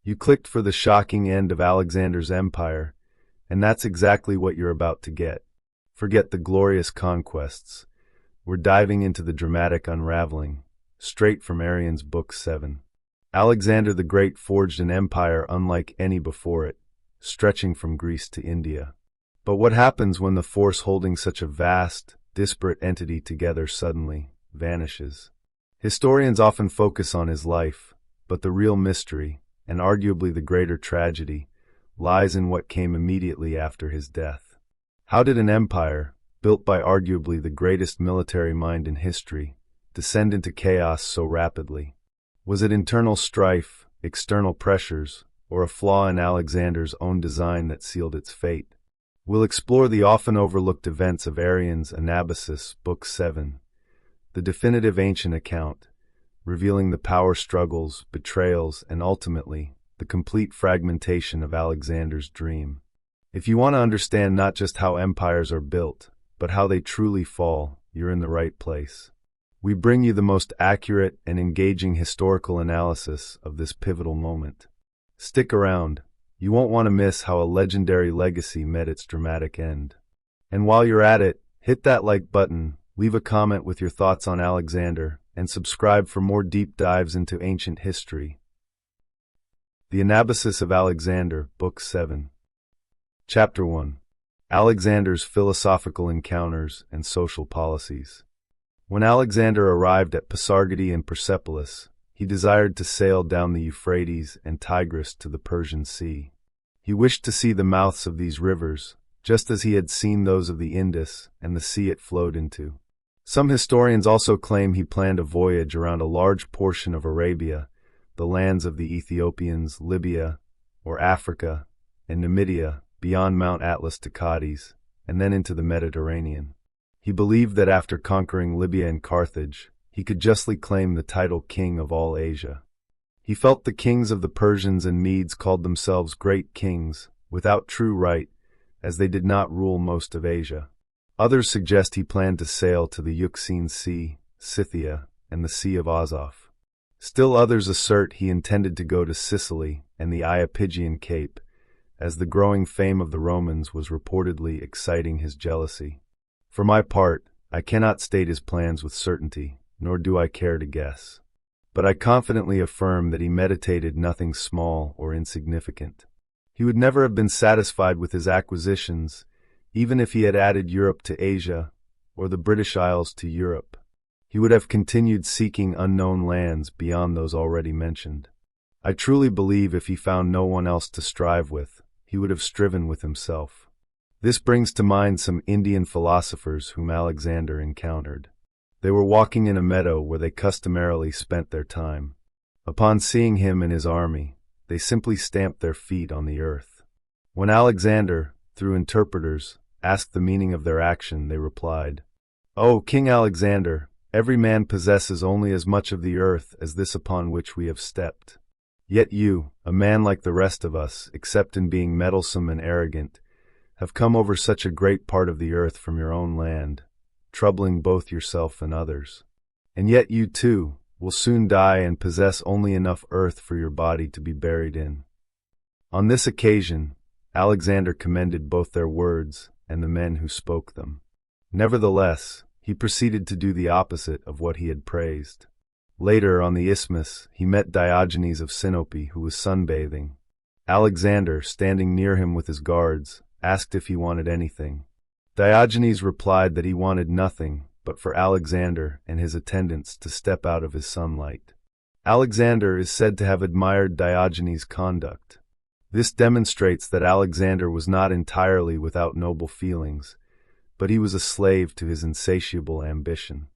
You clicked for the shocking end of Alexander's empire, and that's exactly what you're about to get. Forget the glorious conquests. We're diving into the dramatic unraveling, straight from Arrian's Book 7. Alexander the Great forged an empire unlike any before it, stretching from Greece to India. But what happens when the force holding such a vast, disparate entity together suddenly vanishes? Historians often focus on his life, but the real mystery, and arguably the greater tragedy, lies in what came immediately after his death. How did an empire, built by arguably the greatest military mind in history, descend into chaos so rapidly? Was it internal strife, external pressures, or a flaw in Alexander's own design that sealed its fate? We'll explore the often overlooked events of Arrian's Anabasis, Book 7, the definitive ancient account, revealing the power struggles, betrayals, and ultimately, the complete fragmentation of Alexander's dream. If you want to understand not just how empires are built, but how they truly fall, you're in the right place. We bring you the most accurate and engaging historical analysis of this pivotal moment. Stick around. You won't want to miss how a legendary legacy met its dramatic end. And while you're at it, hit that like button, leave a comment with your thoughts on Alexander, and subscribe for more deep dives into ancient history. The Anabasis of Alexander, Book 7. Chapter 1. Alexander's Philosophical Encounters and Social Policies. When Alexander arrived at Pasargadae and Persepolis, he desired to sail down the Euphrates and Tigris to the Persian Sea. He wished to see the mouths of these rivers, just as he had seen those of the Indus and the sea it flowed into. Some historians also claim he planned a voyage around a large portion of Arabia, the lands of the Ethiopians, Libya, or Africa, and Numidia, beyond Mount Atlas to Cadiz, and then into the Mediterranean. He believed that after conquering Libya and Carthage, he could justly claim the title king of all Asia. He felt the kings of the Persians and Medes called themselves great kings, without true right, as they did not rule most of Asia. Others suggest he planned to sail to the Euxine Sea, Scythia, and the Sea of Azov. Still others assert he intended to go to Sicily and the Iapygian Cape, as the growing fame of the Romans was reportedly exciting his jealousy. For my part, I cannot state his plans with certainty, nor do I care to guess. But I confidently affirm that he meditated nothing small or insignificant. He would never have been satisfied with his acquisitions, even if he had added Europe to Asia, or the British Isles to Europe. He would have continued seeking unknown lands beyond those already mentioned. I truly believe if he found no one else to strive with, he would have striven with himself. This brings to mind some Indian philosophers whom Alexander encountered. They were walking in a meadow where they customarily spent their time. Upon seeing him and his army, they simply stamped their feet on the earth. When Alexander, through interpreters, asked the meaning of their action, they replied, "O King Alexander, every man possesses only as much of the earth as this upon which we have stepped. Yet you, a man like the rest of us, except in being meddlesome and arrogant, have come over such a great part of the earth from your own land, troubling both yourself and others. And yet you, too, will soon die and possess only enough earth for your body to be buried in." On this occasion, Alexander commended both their words and the men who spoke them. Nevertheless, he proceeded to do the opposite of what he had praised. Later, on the isthmus, he met Diogenes of Sinope, who was sunbathing. Alexander, standing near him with his guards, asked if he wanted anything. Diogenes replied that he wanted nothing but for Alexander and his attendants to step out of his sunlight. Alexander is said to have admired Diogenes' conduct. This demonstrates that Alexander was not entirely without noble feelings, but he was a slave to his insatiable ambition.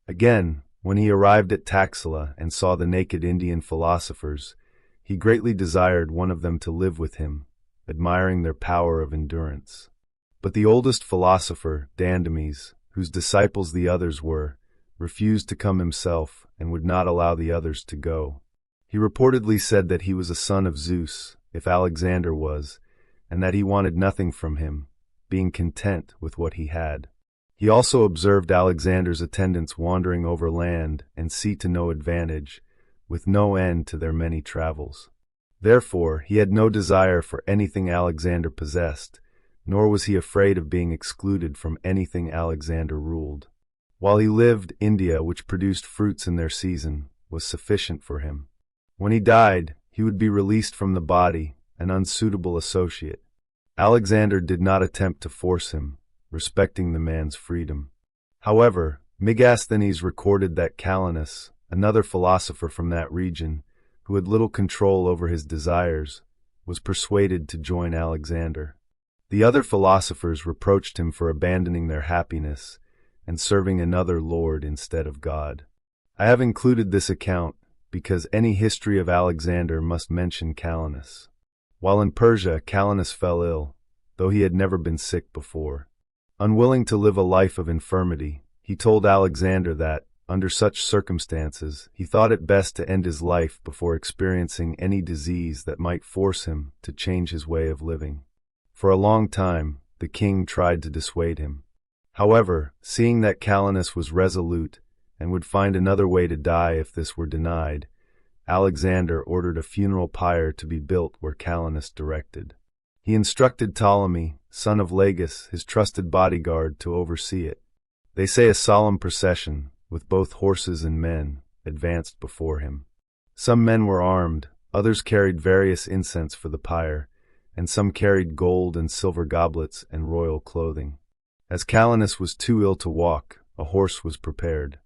Again, when he arrived at Taxila and saw the naked Indian philosophers, he greatly desired one of them to live with him, admiring their power of endurance. But the oldest philosopher, Dandames, whose disciples the others were, refused to come himself and would not allow the others to go. He reportedly said that he was a son of Zeus, if Alexander was, and that he wanted nothing from him, being content with what he had. He also observed Alexander's attendants wandering over land and sea to no advantage, with no end to their many travels. Therefore, he had no desire for anything Alexander possessed, nor was he afraid of being excluded from anything Alexander ruled. While he lived, India, which produced fruits in their season, was sufficient for him. When he died, he would be released from the body, an unsuitable associate. Alexander did not attempt to force him, respecting the man's freedom. However, Megasthenes recorded that Calenus, another philosopher from that region, who had little control over his desires, was persuaded to join Alexander. The other philosophers reproached him for abandoning their happiness and serving another lord instead of God. I have included this account because any history of Alexander must mention Calenus. While in Persia, Calenus fell ill, though he had never been sick before. Unwilling to live a life of infirmity, he told Alexander that, under such circumstances, he thought it best to end his life before experiencing any disease that might force him to change his way of living. For a long time, the king tried to dissuade him. However, seeing that Calenus was resolute and would find another way to die if this were denied, Alexander ordered a funeral pyre to be built where Calenus directed. He instructed Ptolemy, son of Lagus, his trusted bodyguard, to oversee it. They say a solemn procession, with both horses and men, advanced before him. Some men were armed, others carried various incense for the pyre, and some carried gold and silver goblets and royal clothing. As Calenus was too ill to walk, a horse was prepared.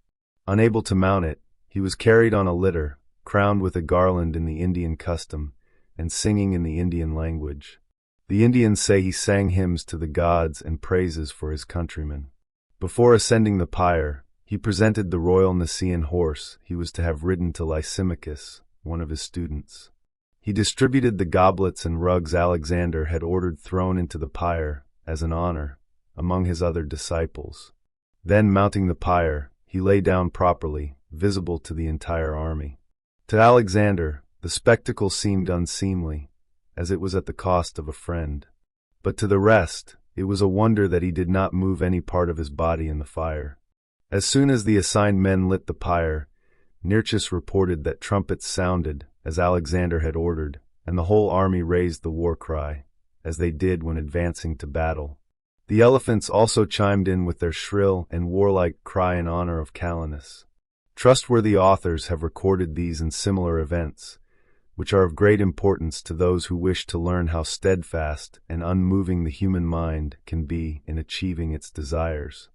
Unable to mount it, he was carried on a litter, crowned with a garland in the Indian custom, and singing in the Indian language. The Indians say he sang hymns to the gods and praises for his countrymen. Before ascending the pyre, he presented the royal Nicaean horse he was to have ridden to Lysimachus, one of his students. He distributed the goblets and rugs Alexander had ordered thrown into the pyre, as an honor, among his other disciples. Then, mounting the pyre, he lay down properly, visible to the entire army. To Alexander, the spectacle seemed unseemly, as it was at the cost of a friend. But to the rest, it was a wonder that he did not move any part of his body in the fire. As soon as the assigned men lit the pyre, Nearchus reported that trumpets sounded, as Alexander had ordered, and the whole army raised the war cry, as they did when advancing to battle. The elephants also chimed in with their shrill and warlike cry in honor of Calenus. Trustworthy authors have recorded these and similar events, which are of great importance to those who wish to learn how steadfast and unmoving the human mind can be in achieving its desires.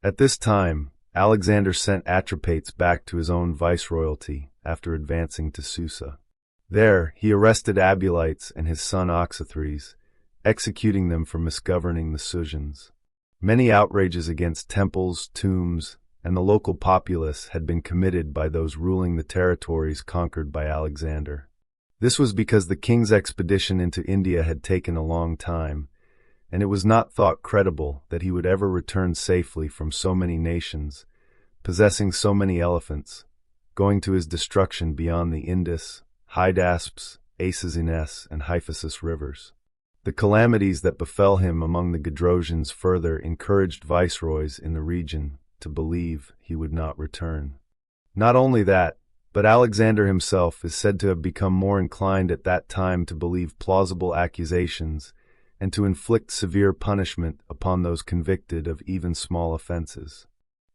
At this time, Alexander sent Atropates back to his own viceroyalty after advancing to Susa. There, he arrested Abulites and his son Oxythres, executing them for misgoverning the Susians. Many outrages against temples, tombs, and the local populace had been committed by those ruling the territories conquered by Alexander. This was because the king's expedition into India had taken a long time, and it was not thought credible that he would ever return safely from so many nations, possessing so many elephants, going to his destruction beyond the Indus, Hydaspes, Acesines, and Hephaestion rivers. The calamities that befell him among the Gedrosians further encouraged viceroys in the region to believe he would not return. Not only that, but Alexander himself is said to have become more inclined at that time to believe plausible accusations and to inflict severe punishment upon those convicted of even small offenses.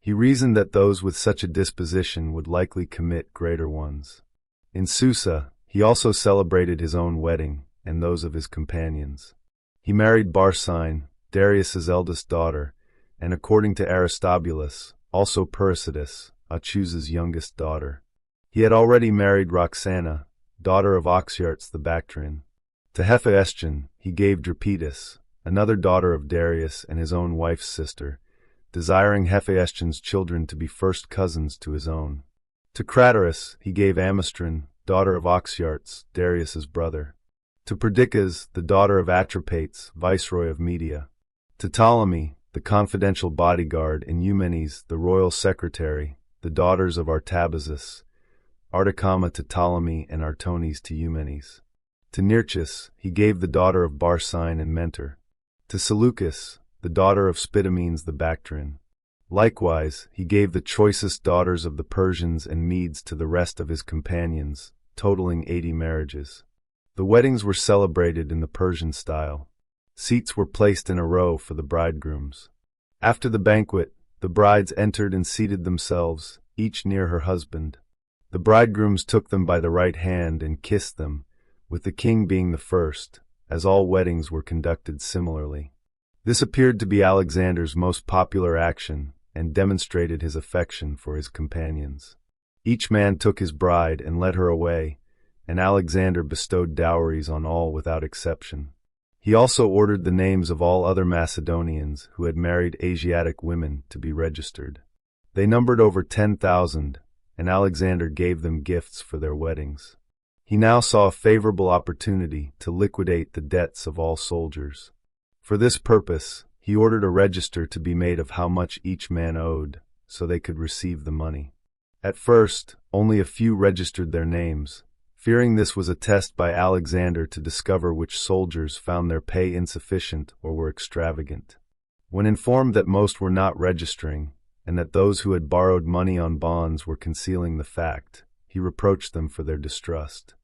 He reasoned that those with such a disposition would likely commit greater ones. In Susa, he also celebrated his own wedding and those of his companions. He married Barsine, Darius's eldest daughter, and according to Aristobulus, also Persidas, Achus's youngest daughter. He had already married Roxana, daughter of Oxyartes the Bactrian. To Hephaestion he gave Drapetus, another daughter of Darius and his own wife's sister, desiring Hephaestion's children to be first cousins to his own. To Craterus he gave Amystrin, daughter of Oxyartes, Darius's brother. To Perdiccas, the daughter of Atropates, viceroy of Media. To Ptolemy, the confidential bodyguard, and Eumenes, the royal secretary, the daughters of Artabazus, Artacama to Ptolemy and Artones to Eumenes. To Nearchus he gave the daughter of Barsine and Mentor. To Seleucus, the daughter of Spidomenes the Bactrian. Likewise, he gave the choicest daughters of the Persians and Medes to the rest of his companions, totaling 80 marriages. The weddings were celebrated in the Persian style. Seats were placed in a row for the bridegrooms. After the banquet, the brides entered and seated themselves, each near her husband. The bridegrooms took them by the right hand and kissed them, with the king being the first, as all weddings were conducted similarly. This appeared to be Alexander's most popular action and demonstrated his affection for his companions. Each man took his bride and led her away, and Alexander bestowed dowries on all without exception. He also ordered the names of all other Macedonians who had married Asiatic women to be registered. They numbered over 10,000, and Alexander gave them gifts for their weddings. He now saw a favorable opportunity to liquidate the debts of all soldiers. For this purpose, he ordered a register to be made of how much each man owed, so they could receive the money. At first, only a few registered their names, fearing this was a test by Alexander to discover which soldiers found their pay insufficient or were extravagant. When informed that most were not registering, and that those who had borrowed money on bonds were concealing the fact, he reproached them for their distrust.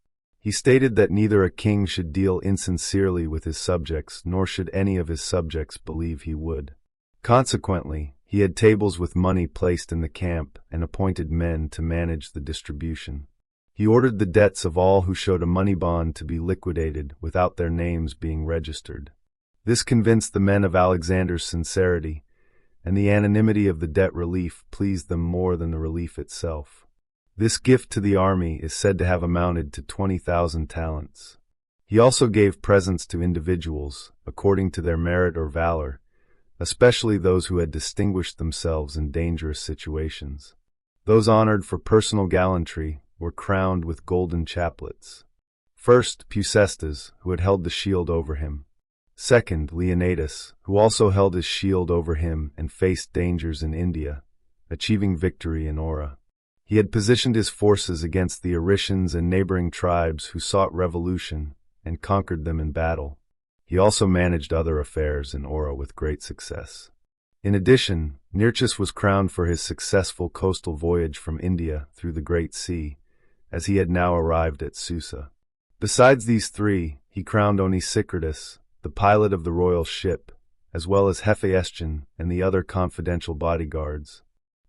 He stated that neither a king should deal insincerely with his subjects, nor should any of his subjects believe he would. Consequently, he had tables with money placed in the camp and appointed men to manage the distribution. He ordered the debts of all who showed a money bond to be liquidated without their names being registered. This convinced the men of Alexander's sincerity, and the anonymity of the debt relief pleased them more than the relief itself. This gift to the army is said to have amounted to 20,000 talents. He also gave presents to individuals, according to their merit or valor, especially those who had distinguished themselves in dangerous situations. Those honored for personal gallantry were crowned with golden chaplets. First, Peucestes, who had held the shield over him. Second, Leonidas, who also held his shield over him and faced dangers in India, achieving victory in Ora. He had positioned his forces against the Aricians and neighboring tribes who sought revolution and conquered them in battle. He also managed other affairs in Ora with great success. In addition, Nearchus was crowned for his successful coastal voyage from India through the Great Sea, as he had now arrived at Susa. Besides these three, he crowned Onesicritus, the pilot of the royal ship, as well as Hephaestion and the other confidential bodyguards.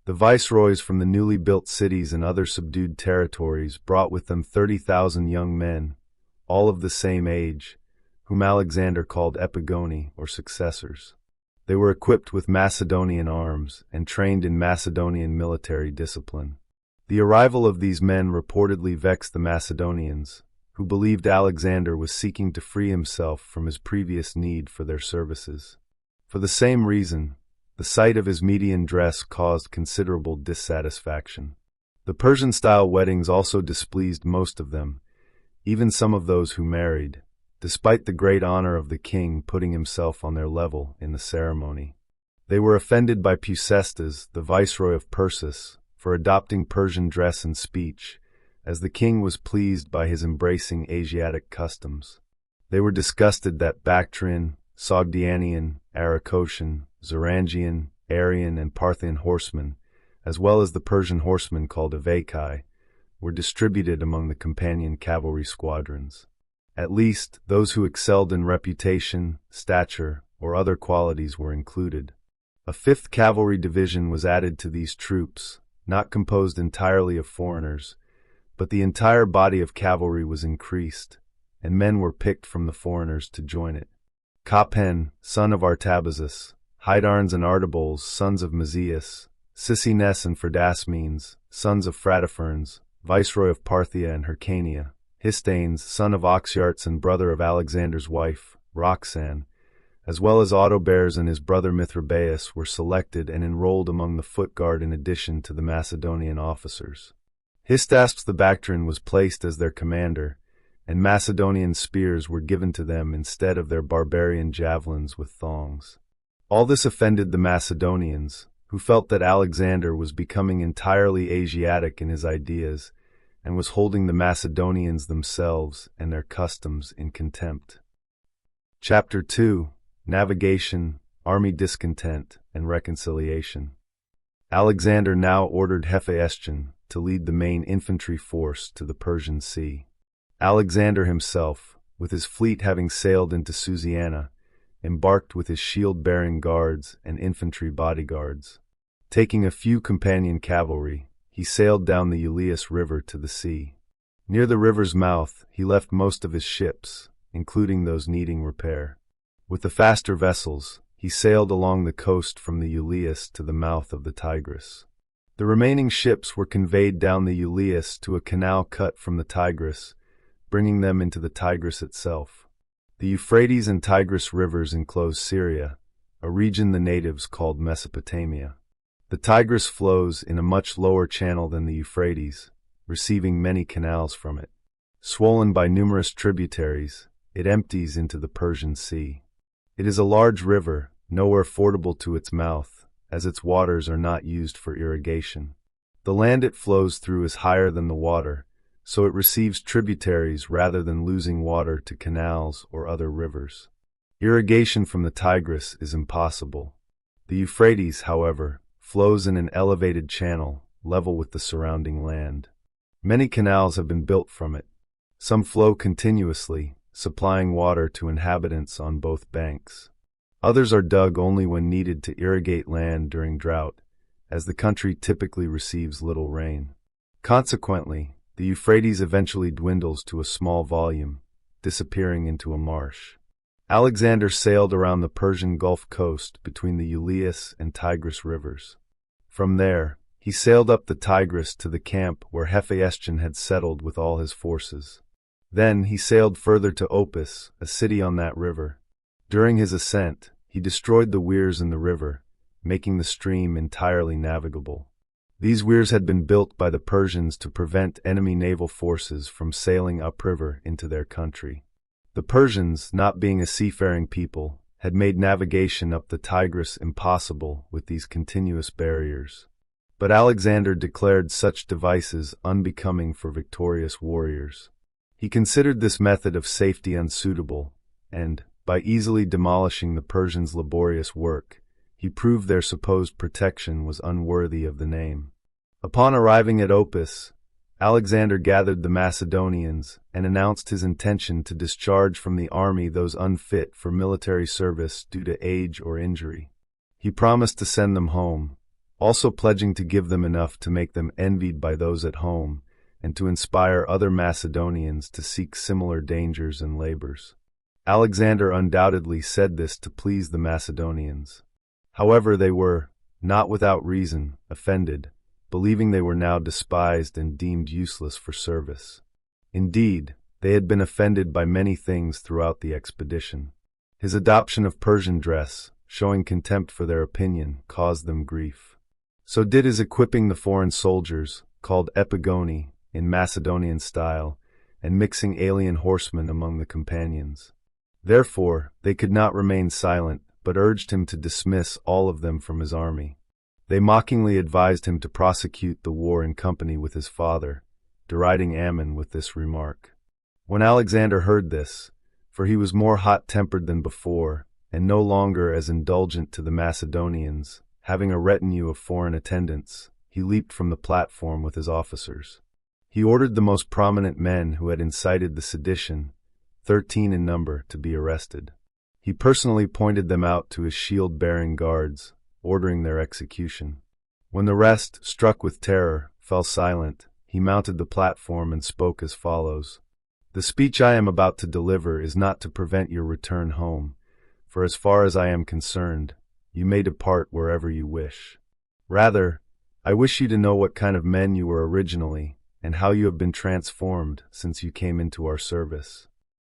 The viceroys from the newly built cities and other subdued territories brought with them 30,000 young men, all of the same age, whom Alexander called epigoni, or successors. They were equipped with Macedonian arms and trained in Macedonian military discipline. The arrival of these men reportedly vexed the Macedonians, who believed Alexander was seeking to free himself from his previous need for their services. For the same reason, the sight of his Median dress caused considerable dissatisfaction. The Persian-style weddings also displeased most of them, even some of those who married, despite the great honor of the king putting himself on their level in the ceremony. They were offended by Peucestes, the viceroy of Persis, for adopting Persian dress and speech, as the king was pleased by his embracing Asiatic customs. They were disgusted that Bactrian, Sogdianian, Aracocian, Zorangian, Arrian, and Parthian horsemen, as well as the Persian horsemen called Avakai, were distributed among the companion cavalry squadrons. At least, those who excelled in reputation, stature, or other qualities were included. A 5th cavalry division was added to these troops, not composed entirely of foreigners, but the entire body of cavalry was increased, and men were picked from the foreigners to join it. Capen, son of Artabazus, Hydarnes and Artaboles, sons of Mazias, Sicines and Pherdasmenes, sons of Phrataphernes, viceroy of Parthia and Hyrcania, Histanes, son of Oxyartes and brother of Alexander's wife, Roxanne, as well as Autobares and his brother Mithridates were selected and enrolled among the foot guard in addition to the Macedonian officers. Hystaspes the Bactrian was placed as their commander, and Macedonian spears were given to them instead of their barbarian javelins with thongs. All this offended the Macedonians, who felt that Alexander was becoming entirely Asiatic in his ideas and was holding the Macedonians themselves and their customs in contempt. Chapter 2: Navigation, Army Discontent, and Reconciliation. Alexander now ordered Hephaestion to lead the main infantry force to the Persian Sea. Alexander himself, with his fleet having sailed into Susiana, embarked with his shield-bearing guards and infantry bodyguards. Taking a few companion cavalry, he sailed down the Ilissus River to the sea. Near the river's mouth, he left most of his ships, including those needing repair. With the faster vessels, he sailed along the coast from the Ilissus to the mouth of the Tigris. The remaining ships were conveyed down the Ilissus to a canal cut from the Tigris, bringing them into the Tigris itself. The Euphrates and Tigris rivers enclose Syria, a region the natives called Mesopotamia. The Tigris flows in a much lower channel than the Euphrates, receiving many canals from it. Swollen by numerous tributaries, it empties into the Persian Sea. It is a large river, nowhere fordable to its mouth, as its waters are not used for irrigation. The land it flows through is higher than the water, so it receives tributaries rather than losing water to canals or other rivers. Irrigation from the Tigris is impossible. The Euphrates, however, flows in an elevated channel, level with the surrounding land. Many canals have been built from it. Some flow continuously, supplying water to inhabitants on both banks. Others are dug only when needed to irrigate land during drought, as the country typically receives little rain. Consequently, the Euphrates eventually dwindles to a small volume, disappearing into a marsh. Alexander sailed around the Persian Gulf coast between the Ilissus and Tigris rivers. From there, he sailed up the Tigris to the camp where Hephaestion had settled with all his forces. Then he sailed further to Opis, a city on that river. During his ascent, he destroyed the weirs in the river, making the stream entirely navigable. These weirs had been built by the Persians to prevent enemy naval forces from sailing upriver into their country. The Persians, not being a seafaring people, had made navigation up the Tigris impossible with these continuous barriers. But Alexander declared such devices unbecoming for victorious warriors. He considered this method of safety unsuitable, and, by easily demolishing the Persians' laborious work, he proved their supposed protection was unworthy of the name. Upon arriving at Opis, Alexander gathered the Macedonians and announced his intention to discharge from the army those unfit for military service due to age or injury. He promised to send them home, also pledging to give them enough to make them envied by those at home and to inspire other Macedonians to seek similar dangers and labors. Alexander undoubtedly said this to please the Macedonians. However, they were, not without reason, offended, believing they were now despised and deemed useless for service. Indeed, they had been offended by many things throughout the expedition. His adoption of Persian dress, showing contempt for their opinion, caused them grief. So did his equipping the foreign soldiers, called epigoni, in Macedonian style, and mixing alien horsemen among the companions. Therefore, they could not remain silent, but urged him to dismiss all of them from his army. They mockingly advised him to prosecute the war in company with his father, deriding Ammon with this remark. When Alexander heard this, for he was more hot-tempered than before, and no longer as indulgent to the Macedonians, having a retinue of foreign attendants, he leaped from the platform with his officers. He ordered the most prominent men who had incited the sedition, 13 in number, to be arrested. He personally pointed them out to his shield-bearing guards, ordering their execution. When the rest, struck with terror, fell silent, he mounted the platform and spoke as follows. "The speech I am about to deliver is not to prevent your return home, for as far as I am concerned, you may depart wherever you wish. Rather, I wish you to know what kind of men you were originally, and how you have been transformed since you came into our service.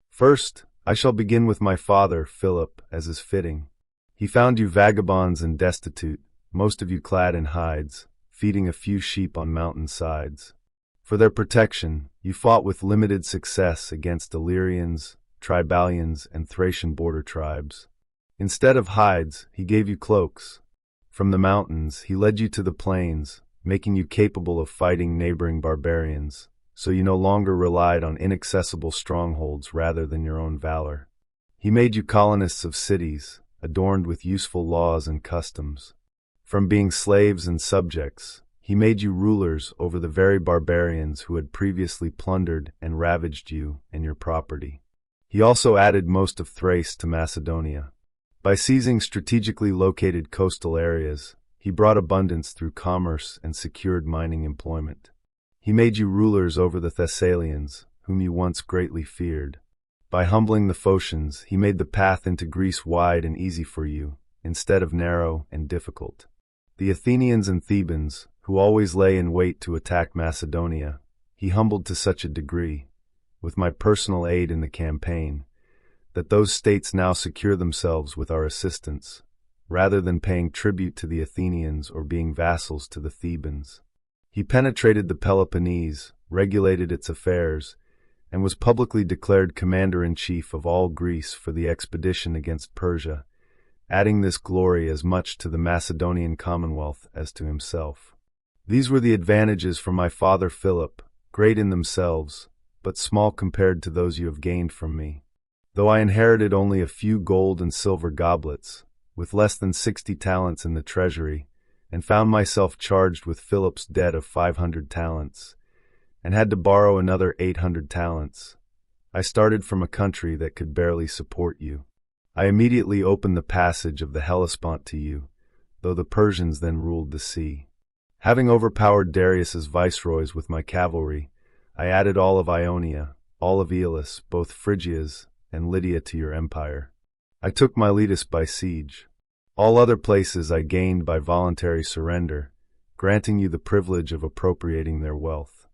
First, I shall begin with my father, Philip, as is fitting. He found you vagabonds and destitute, most of you clad in hides, feeding a few sheep on mountain sides. For their protection, you fought with limited success against Illyrians, Tribalians, and Thracian border tribes. Instead of hides, he gave you cloaks. From the mountains, he led you to the plains, making you capable of fighting neighboring barbarians, so you no longer relied on inaccessible strongholds rather than your own valor. He made you colonists of cities, adorned with useful laws and customs. From being slaves and subjects, he made you rulers over the very barbarians who had previously plundered and ravaged you and your property. He also added most of Thrace to Macedonia. By seizing strategically located coastal areas, he brought abundance through commerce and secured mining employment. He made you rulers over the Thessalians, whom you once greatly feared. By humbling the Phocians, he made the path into Greece wide and easy for you, instead of narrow and difficult. The Athenians and Thebans, who always lay in wait to attack Macedonia, he humbled to such a degree, with my personal aid in the campaign, that those states now secure themselves with our assistance, rather than paying tribute to the Athenians or being vassals to the Thebans. He penetrated the Peloponnese, regulated its affairs, and was publicly declared commander-in-chief of all Greece for the expedition against Persia, adding this glory as much to the Macedonian commonwealth as to himself. These were the advantages for my father Philip, great in themselves, but small compared to those you have gained from me. Though I inherited only a few gold and silver goblets, with less than 60 talents in the treasury, and found myself charged with Philip's debt of 500 talents, and had to borrow another 800 talents, I started from a country that could barely support you. I immediately opened the passage of the Hellespont to you, though the Persians then ruled the sea. Having overpowered Darius's viceroys with my cavalry, I added all of Ionia, all of Elis, both Phrygias and Lydia to your empire. I took Miletus by siege. All other places I gained by voluntary surrender, granting you the privilege of appropriating their wealth.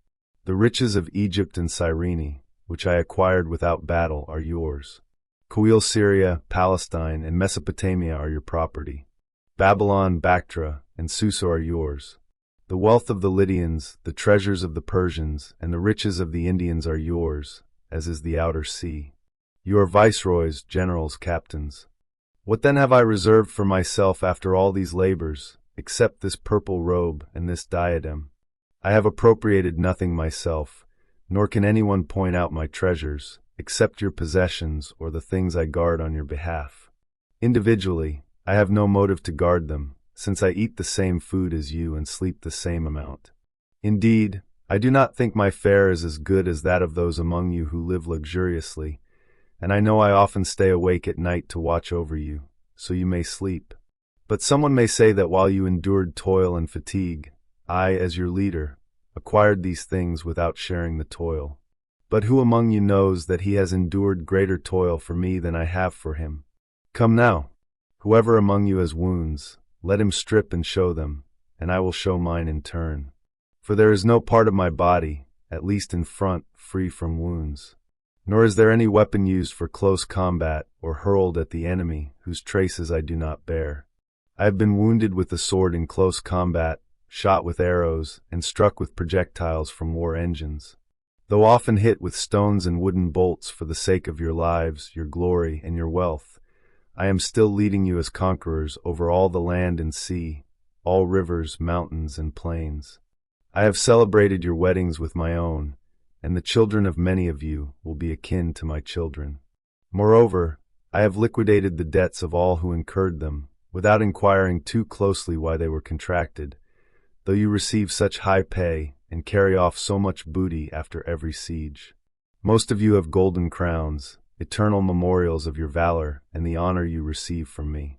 The riches of Egypt and Cyrene, which I acquired without battle, are yours. Coele, Syria, Palestine, and Mesopotamia are your property. Babylon, Bactria, and Susa are yours. The wealth of the Lydians, the treasures of the Persians, and the riches of the Indians are yours, as is the outer sea. You are viceroys, generals, captains. What then have I reserved for myself after all these labors, except this purple robe and this diadem? I have appropriated nothing myself, nor can anyone point out my treasures, except your possessions or the things I guard on your behalf. Individually, I have no motive to guard them, since I eat the same food as you and sleep the same amount. Indeed, I do not think my fare is as good as that of those among you who live luxuriously, and I know I often stay awake at night to watch over you, so you may sleep. But someone may say that while you endured toil and fatigue, I, as your leader, acquired these things without sharing the toil. But who among you knows that he has endured greater toil for me than I have for him? Come now, whoever among you has wounds, let him strip and show them, and I will show mine in turn. For there is no part of my body, at least in front, free from wounds. Nor is there any weapon used for close combat or hurled at the enemy whose traces I do not bear. I have been wounded with the sword in close combat, shot with arrows, and struck with projectiles from war engines. Though often hit with stones and wooden bolts for the sake of your lives, your glory, and your wealth, I am still leading you as conquerors over all the land and sea, all rivers, mountains, and plains. I have celebrated your weddings with my own, and the children of many of you will be akin to my children. Moreover, I have liquidated the debts of all who incurred them, without inquiring too closely why they were contracted, though you receive such high pay and carry off so much booty after every siege. Most of you have golden crowns, eternal memorials of your valor and the honor you receive from me.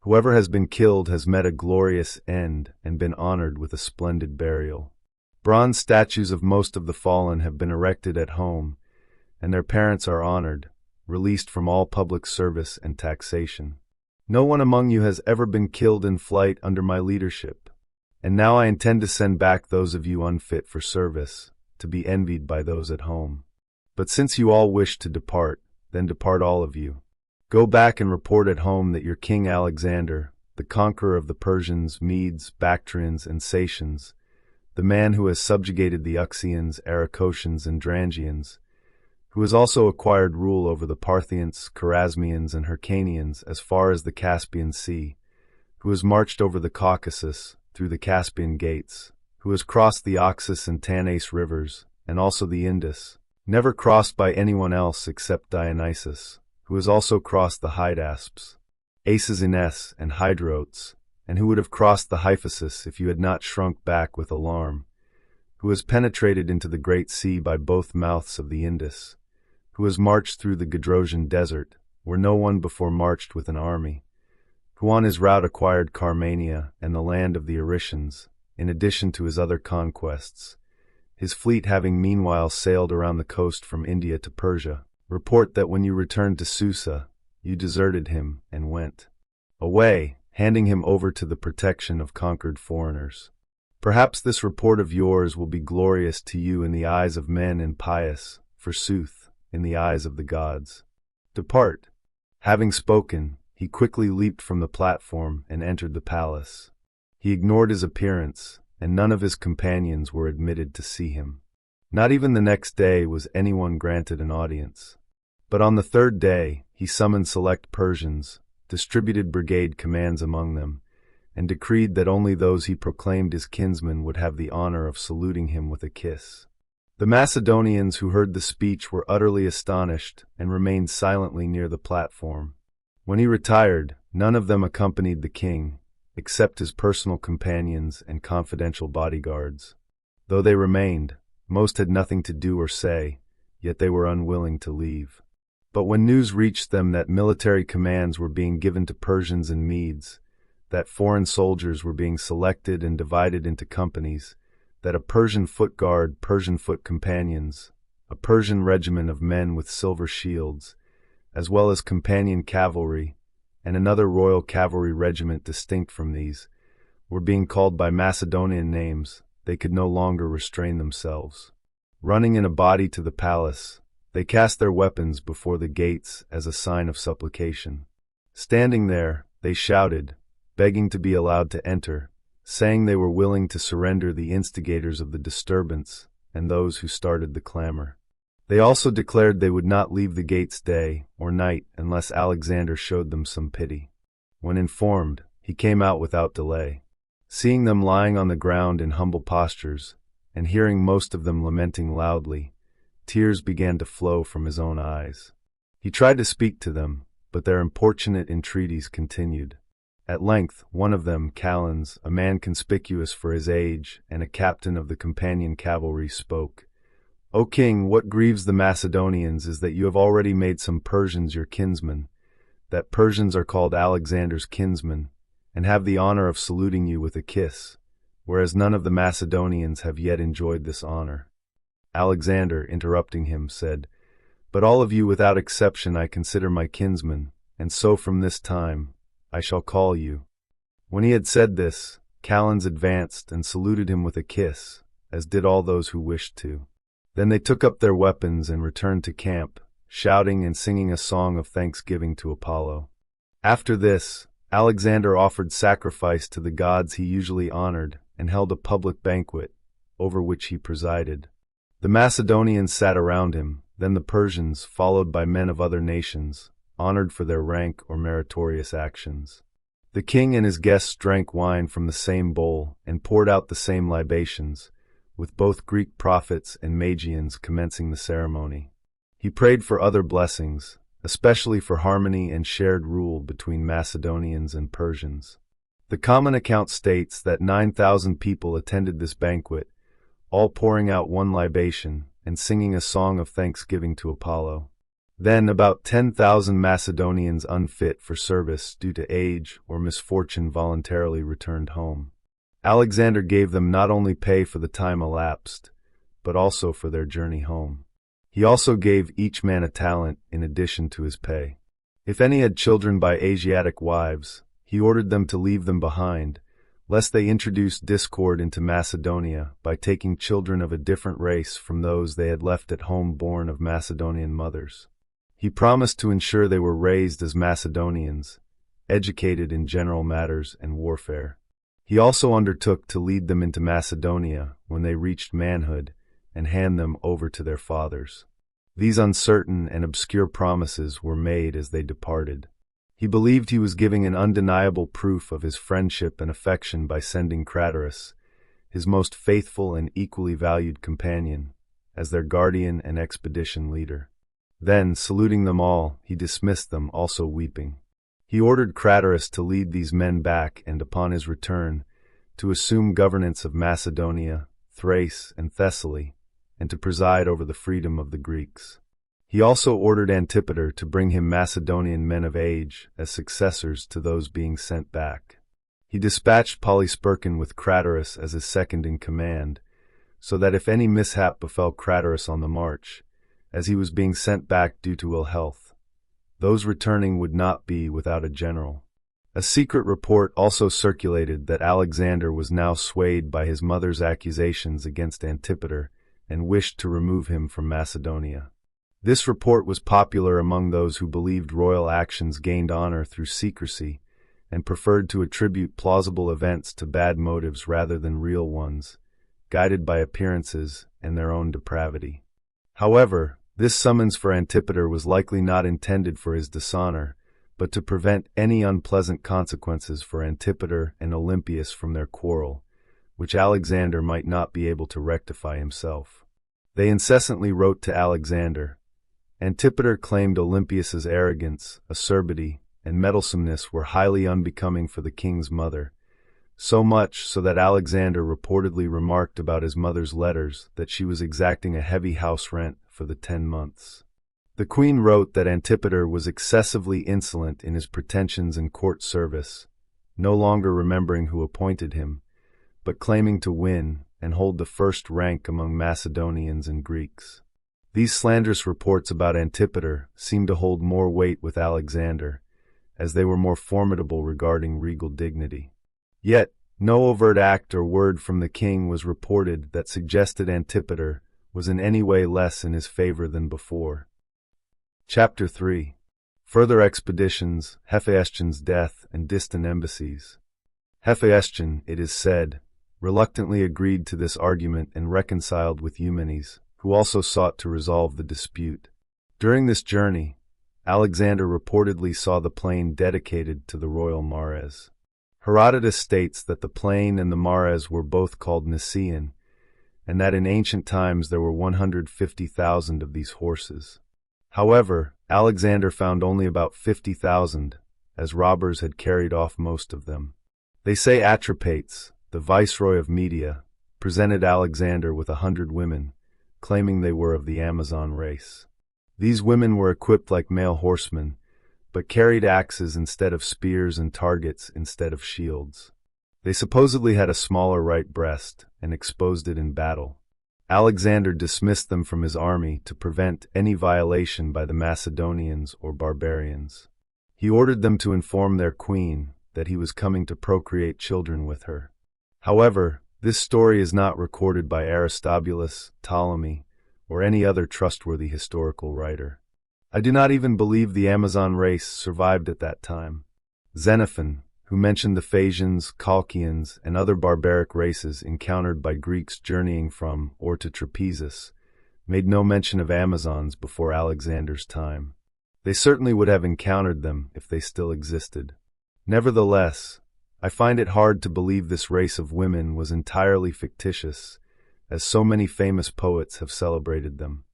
Whoever has been killed has met a glorious end and been honored with a splendid burial. Bronze statues of most of the fallen have been erected at home, and their parents are honored, released from all public service and taxation. No one among you has ever been killed in flight under my leadership, and now I intend to send back those of you unfit for service, to be envied by those at home. But since you all wish to depart, then depart all of you. Go back and report at home that your king Alexander, the conqueror of the Persians, Medes, Bactrians, and Sacians, the man who has subjugated the Uxians, Aracocians, and Drangians, who has also acquired rule over the Parthians, Chorasmians, and Hyrcanians as far as the Caspian Sea, who has marched over the Caucasus, through the Caspian gates, who has crossed the Oxus and Tanais rivers, and also the Indus, never crossed by anyone else except Dionysus, who has also crossed the Hydaspes, Acis and Hydrotes, and who would have crossed the Hephaestion if you had not shrunk back with alarm, who has penetrated into the great sea by both mouths of the Indus, who has marched through the Gedrosian desert, where no one before marched with an army, who on his route acquired Carmania and the land of the Aricians, in addition to his other conquests, his fleet having meanwhile sailed around the coast from India to Persia, report that when you returned to Susa, you deserted him and went away, handing him over to the protection of conquered foreigners. Perhaps this report of yours will be glorious to you in the eyes of men and pious, forsooth, in the eyes of the gods. Depart. Having spoken, he quickly leaped from the platform and entered the palace. He ignored his appearance, and none of his companions were admitted to see him. Not even the next day was anyone granted an audience. But on the third day, he summoned select Persians, distributed brigade commands among them, and decreed that only those he proclaimed his kinsmen would have the honor of saluting him with a kiss. The Macedonians who heard the speech were utterly astonished and remained silently near the platform. When he retired, none of them accompanied the king, except his personal companions and confidential bodyguards. Though they remained, most had nothing to do or say, yet they were unwilling to leave. But when news reached them that military commands were being given to Persians and Medes, that foreign soldiers were being selected and divided into companies, that a Persian foot guard, Persian foot companions, a Persian regiment of men with silver shields, as well as companion cavalry, and another royal cavalry regiment distinct from these, were being called by Macedonian names, they could no longer restrain themselves. Running in a body to the palace, they cast their weapons before the gates as a sign of supplication. Standing there, they shouted, begging to be allowed to enter, saying they were willing to surrender the instigators of the disturbance and those who started the clamor. They also declared they would not leave the gates day or night unless Alexander showed them some pity. When informed, he came out without delay. Seeing them lying on the ground in humble postures, and hearing most of them lamenting loudly, tears began to flow from his own eyes. He tried to speak to them, but their importunate entreaties continued. At length, one of them, Calens, a man conspicuous for his age and a captain of the companion cavalry, spoke. "O king, what grieves the Macedonians is that you have already made some Persians your kinsmen, that Persians are called Alexander's kinsmen, and have the honor of saluting you with a kiss, whereas none of the Macedonians have yet enjoyed this honor." Alexander, interrupting him, said, "But all of you without exception I consider my kinsmen, and so from this time I shall call you." When he had said this, Calens advanced and saluted him with a kiss, as did all those who wished to. Then they took up their weapons and returned to camp, shouting and singing a song of thanksgiving to Apollo. After this, Alexander offered sacrifice to the gods he usually honored and held a public banquet, over which he presided. The Macedonians sat around him, then the Persians, followed by men of other nations, honored for their rank or meritorious actions. The king and his guests drank wine from the same bowl and poured out the same libations, with both Greek prophets and Magians commencing the ceremony. He prayed for other blessings, especially for harmony and shared rule between Macedonians and Persians. The common account states that 9,000 people attended this banquet, all pouring out one libation and singing a song of thanksgiving to Apollo. Then about 10,000 Macedonians unfit for service due to age or misfortune voluntarily returned home. Alexander gave them not only pay for the time elapsed, but also for their journey home. He also gave each man a talent in addition to his pay. If any had children by Asiatic wives, he ordered them to leave them behind, lest they introduce discord into Macedonia by taking children of a different race from those they had left at home born of Macedonian mothers. He promised to ensure they were raised as Macedonians, educated in general matters and warfare. He also undertook to lead them into Macedonia when they reached manhood and hand them over to their fathers. These uncertain and obscure promises were made as they departed. He believed he was giving an undeniable proof of his friendship and affection by sending Craterus, his most faithful and equally valued companion, as their guardian and expedition leader. Then, saluting them all, he dismissed them, also weeping. He ordered Craterus to lead these men back and, upon his return, to assume governance of Macedonia, Thrace, and Thessaly, and to preside over the freedom of the Greeks. He also ordered Antipater to bring him Macedonian men of age as successors to those being sent back. He dispatched Polysperchon with Craterus as his second in command, so that if any mishap befell Craterus on the march, as he was being sent back due to ill health, those returning would not be without a general. A secret report also circulated that Alexander was now swayed by his mother's accusations against Antipater and wished to remove him from Macedonia. This report was popular among those who believed royal actions gained honor through secrecy and preferred to attribute plausible events to bad motives rather than real ones, guided by appearances and their own depravity. However, this summons for Antipater was likely not intended for his dishonor, but to prevent any unpleasant consequences for Antipater and Olympias from their quarrel, which Alexander might not be able to rectify himself. They incessantly wrote to Alexander. Antipater claimed Olympias's arrogance, acerbity, and meddlesomeness were highly unbecoming for the king's mother, so much so that Alexander reportedly remarked about his mother's letters that she was exacting a heavy house rent for the 10 months. The queen wrote that Antipater was excessively insolent in his pretensions and court service, no longer remembering who appointed him, but claiming to win and hold the first rank among Macedonians and Greeks. These slanderous reports about Antipater seemed to hold more weight with Alexander, as they were more formidable regarding regal dignity. Yet, no overt act or word from the king was reported that suggested Antipater was in any way less in his favor than before. Chapter 3. Further expeditions, Hephaestion's death, and distant embassies. Hephaestion, it is said, reluctantly agreed to this argument and reconciled with Eumenes, who also sought to resolve the dispute. During this journey, Alexander reportedly saw the plain dedicated to the royal Mares. Herodotus states that the plain and the Mares were both called Nicaean, and that in ancient times there were 150,000 of these horses. However, Alexander found only about 50,000, as robbers had carried off most of them. They say Atropates, the viceroy of Media, presented Alexander with 100 women, claiming they were of the Amazon race. These women were equipped like male horsemen, but carried axes instead of spears and targets instead of shields. They supposedly had a smaller right breast and exposed it in battle. Alexander dismissed them from his army to prevent any violation by the Macedonians or barbarians. He ordered them to inform their queen that he was coming to procreate children with her. However, this story is not recorded by Aristobulus, Ptolemy, or any other trustworthy historical writer. I do not even believe the Amazon race survived at that time. Xenophon, who mentioned the Phasians, Colchians, and other barbaric races encountered by Greeks journeying from or to Trapezus, made no mention of Amazons before Alexander's time. They certainly would have encountered them if they still existed. Nevertheless, I find it hard to believe this race of women was entirely fictitious, as so many famous poets have celebrated them.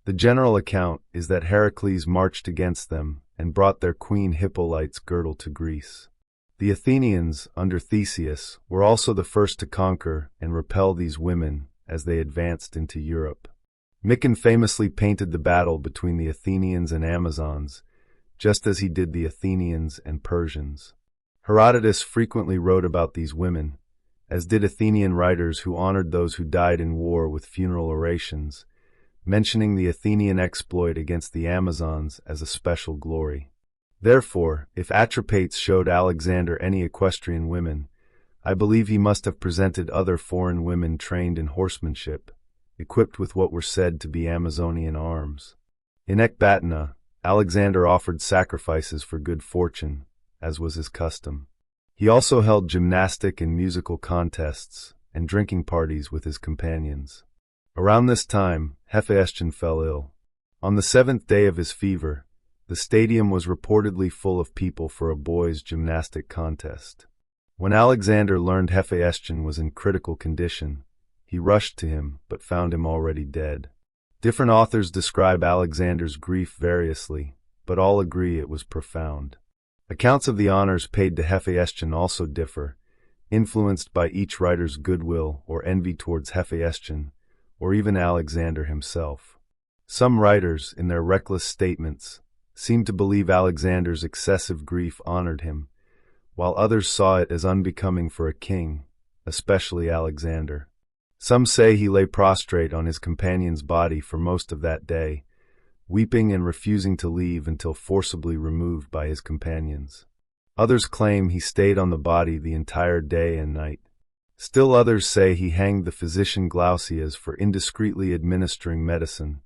The general account is that Heracles marched against them and brought their queen Hippolyte's girdle to Greece. The Athenians, under Theseus, were also the first to conquer and repel these women as they advanced into Europe. Micken famously painted the battle between the Athenians and Amazons, just as he did the Athenians and Persians. Herodotus frequently wrote about these women, as did Athenian writers who honored those who died in war with funeral orations, mentioning the Athenian exploit against the Amazons as a special glory. Therefore, if Atropates showed Alexander any equestrian women, I believe he must have presented other foreign women trained in horsemanship, equipped with what were said to be Amazonian arms. In Ecbatana, Alexander offered sacrifices for good fortune, as was his custom. He also held gymnastic and musical contests and drinking parties with his companions. Around this time, Hephaestion fell ill. On the 7th day of his fever, the stadium was reportedly full of people for a boys' gymnastic contest. When Alexander learned Hephaestion was in critical condition, he rushed to him but found him already dead. Different authors describe Alexander's grief variously, but all agree it was profound. Accounts of the honors paid to Hephaestion also differ, influenced by each writer's goodwill or envy towards Hephaestion, or even Alexander himself. Some writers, in their reckless statements, seem to believe Alexander's excessive grief honored him, while others saw it as unbecoming for a king, especially Alexander. Some say he lay prostrate on his companion's body for most of that day, weeping and refusing to leave until forcibly removed by his companions. Others claim he stayed on the body the entire day and night. Still others say he hanged the physician Glaucias for indiscreetly administering medicine,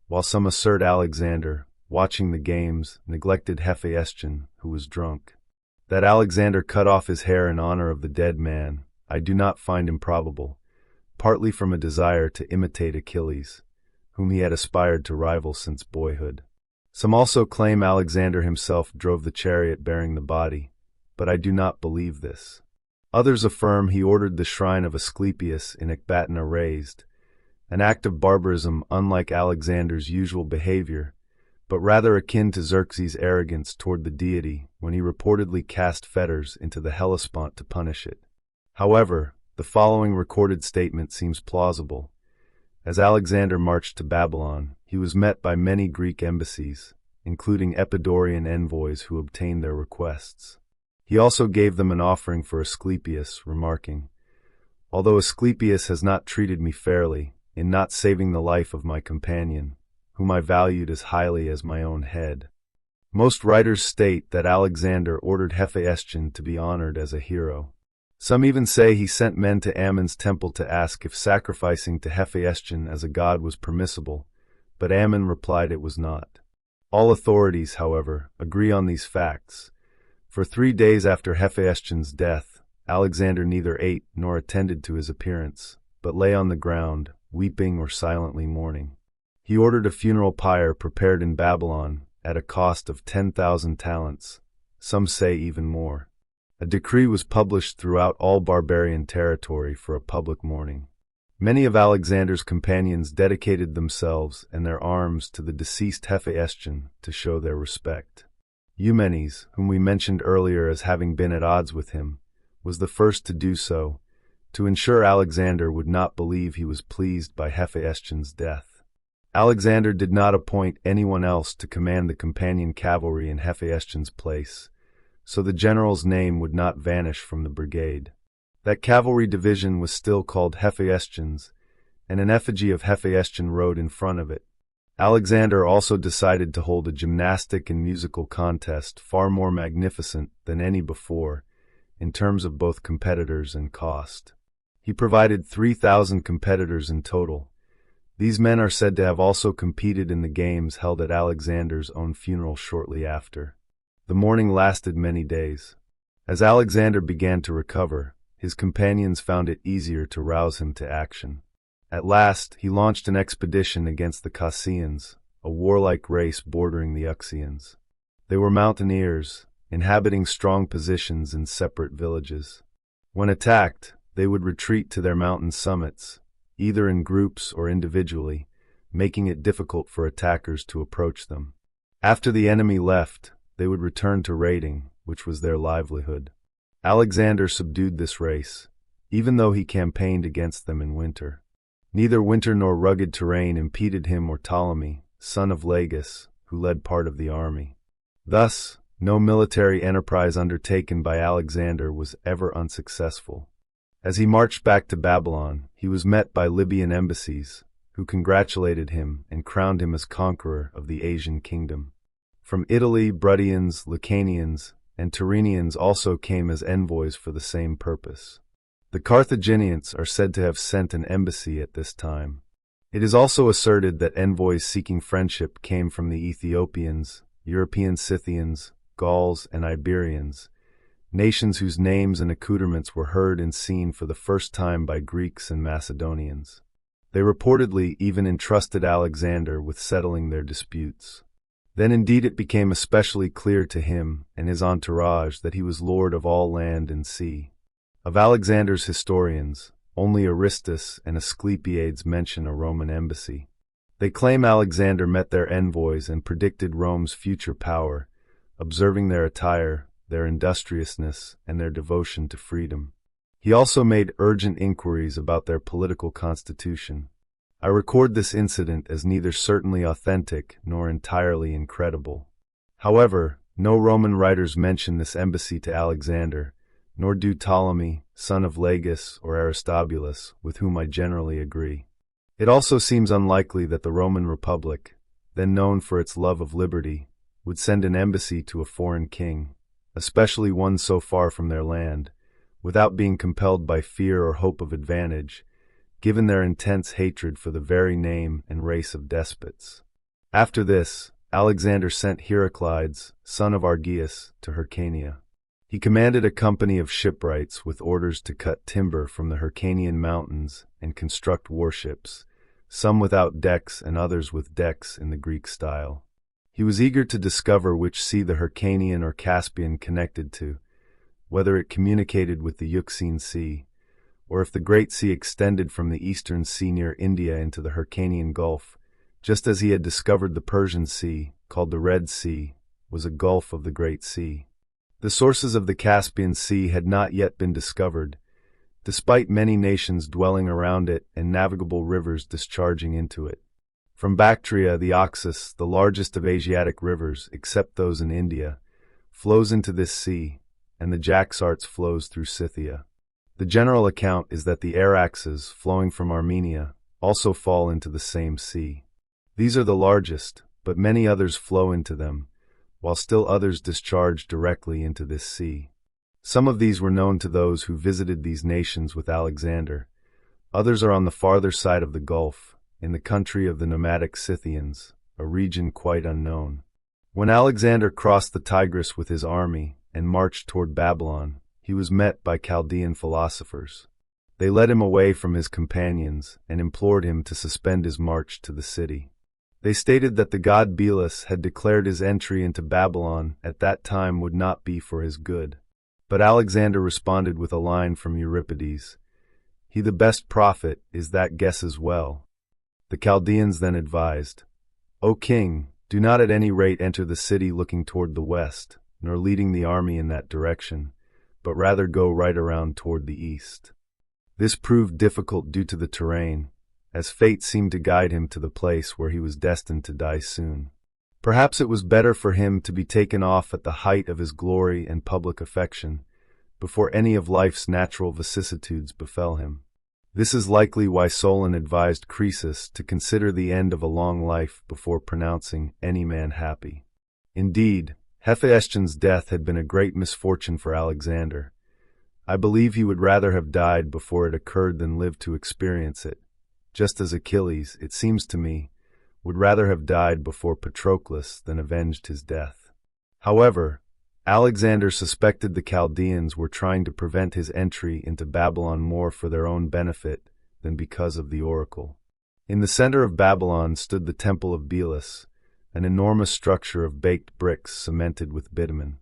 while some assert Alexander, watching the games, neglected Hephaestion, who was drunk. That Alexander cut off his hair in honor of the dead man, I do not find improbable, partly from a desire to imitate Achilles, whom he had aspired to rival since boyhood. Some also claim Alexander himself drove the chariot bearing the body, but I do not believe this. Others affirm he ordered the shrine of Asclepius in Ecbatana razed, an act of barbarism unlike Alexander's usual behavior, but rather akin to Xerxes' arrogance toward the deity when he reportedly cast fetters into the Hellespont to punish it. However, the following recorded statement seems plausible. As Alexander marched to Babylon, he was met by many Greek embassies, including Epidaurian envoys who obtained their requests. He also gave them an offering for Asclepius, remarking, "Although Asclepius has not treated me fairly, in not saving the life of my companion, whom I valued as highly as my own head." Most writers state that Alexander ordered Hephaestion to be honored as a hero. Some even say he sent men to Ammon's temple to ask if sacrificing to Hephaestion as a god was permissible, but Ammon replied it was not. All authorities, however, agree on these facts. For 3 days after Hephaestion's death, Alexander neither ate nor attended to his appearance, but lay on the ground, weeping or silently mourning. He ordered a funeral pyre prepared in Babylon at a cost of 10,000 talents, some say even more. A decree was published throughout all barbarian territory for a public mourning. Many of Alexander's companions dedicated themselves and their arms to the deceased Hephaestion to show their respect. Eumenes, whom we mentioned earlier as having been at odds with him, was the first to do so, to ensure Alexander would not believe he was pleased by Hephaestion's death. Alexander did not appoint anyone else to command the companion cavalry in Hephaestion's place, so the general's name would not vanish from the brigade. That cavalry division was still called Hephaestion's, and an effigy of Hephaestion rode in front of it. Alexander also decided to hold a gymnastic and musical contest far more magnificent than any before, in terms of both competitors and cost. He provided 3,000 competitors in total. These men are said to have also competed in the games held at Alexander's own funeral shortly after. The mourning lasted many days. As Alexander began to recover, his companions found it easier to rouse him to action. At last, he launched an expedition against the Caucaeans, a warlike race bordering the Uxians. They were mountaineers, inhabiting strong positions in separate villages. When attacked, they would retreat to their mountain summits, either in groups or individually, making it difficult for attackers to approach them. After the enemy left, they would return to raiding, which was their livelihood. Alexander subdued this race, even though he campaigned against them in winter. Neither winter nor rugged terrain impeded him or Ptolemy, son of Lagus, who led part of the army. Thus, no military enterprise undertaken by Alexander was ever unsuccessful. As he marched back to Babylon, he was met by Libyan embassies, who congratulated him and crowned him as conqueror of the Asian kingdom. From Italy, Bruttians, Lucanians, and Tyrrhenians also came as envoys for the same purpose. The Carthaginians are said to have sent an embassy at this time. It is also asserted that envoys seeking friendship came from the Ethiopians, European Scythians, Gauls, and Iberians, nations whose names and accoutrements were heard and seen for the first time by Greeks and Macedonians. They reportedly even entrusted Alexander with settling their disputes. Then indeed it became especially clear to him and his entourage that he was lord of all land and sea. Of Alexander's historians, only Aristus and Asclepiades mention a Roman embassy. They claim Alexander met their envoys and predicted Rome's future power, observing their attire, their industriousness, and their devotion to freedom. He also made urgent inquiries about their political constitution. I record this incident as neither certainly authentic nor entirely incredible. However, no Roman writers mention this embassy to Alexander, nor do Ptolemy, son of Lagus, or Aristobulus, with whom I generally agree. It also seems unlikely that the Roman Republic, then known for its love of liberty, would send an embassy to a foreign king, especially one so far from their land, without being compelled by fear or hope of advantage, given their intense hatred for the very name and race of despots. After this, Alexander sent Heraclides, son of Argeus, to Hyrcania. He commanded a company of shipwrights with orders to cut timber from the Hyrcanian mountains and construct warships, some without decks and others with decks in the Greek style. He was eager to discover which sea the Hyrcanian or Caspian connected to, whether it communicated with the Euxine Sea, or if the Great Sea extended from the eastern sea near India into the Hyrcanian Gulf, just as he had discovered the Persian Sea, called the Red Sea, was a gulf of the Great Sea. The sources of the Caspian Sea had not yet been discovered, despite many nations dwelling around it and navigable rivers discharging into it. From Bactria, the Oxus, the largest of Asiatic rivers, except those in India, flows into this sea, and the Jaxartes flows through Scythia. The general account is that the Araxes, flowing from Armenia, also fall into the same sea. These are the largest, but many others flow into them, while still others discharge directly into this sea. Some of these were known to those who visited these nations with Alexander. Others are on the farther side of the Gulf, in the country of the nomadic Scythians, a region quite unknown. When Alexander crossed the Tigris with his army and marched toward Babylon, he was met by Chaldean philosophers. They led him away from his companions and implored him to suspend his march to the city. They stated that the god Belus had declared his entry into Babylon at that time would not be for his good. But Alexander responded with a line from Euripides, "He the best prophet is that guesses well." The Chaldeans then advised, "O king, do not at any rate enter the city looking toward the west, nor leading the army in that direction, but rather go right around toward the east." This proved difficult due to the terrain, as fate seemed to guide him to the place where he was destined to die soon. Perhaps it was better for him to be taken off at the height of his glory and public affection, before any of life's natural vicissitudes befell him. This is likely why Solon advised Croesus to consider the end of a long life before pronouncing any man happy. Indeed, Hephaestion's death had been a great misfortune for Alexander. I believe he would rather have died before it occurred than live to experience it, just as Achilles, it seems to me, would rather have died before Patroclus than avenged his death. However, Alexander suspected the Chaldeans were trying to prevent his entry into Babylon more for their own benefit than because of the oracle. In the center of Babylon stood the Temple of Belus, an enormous structure of baked bricks cemented with bitumen.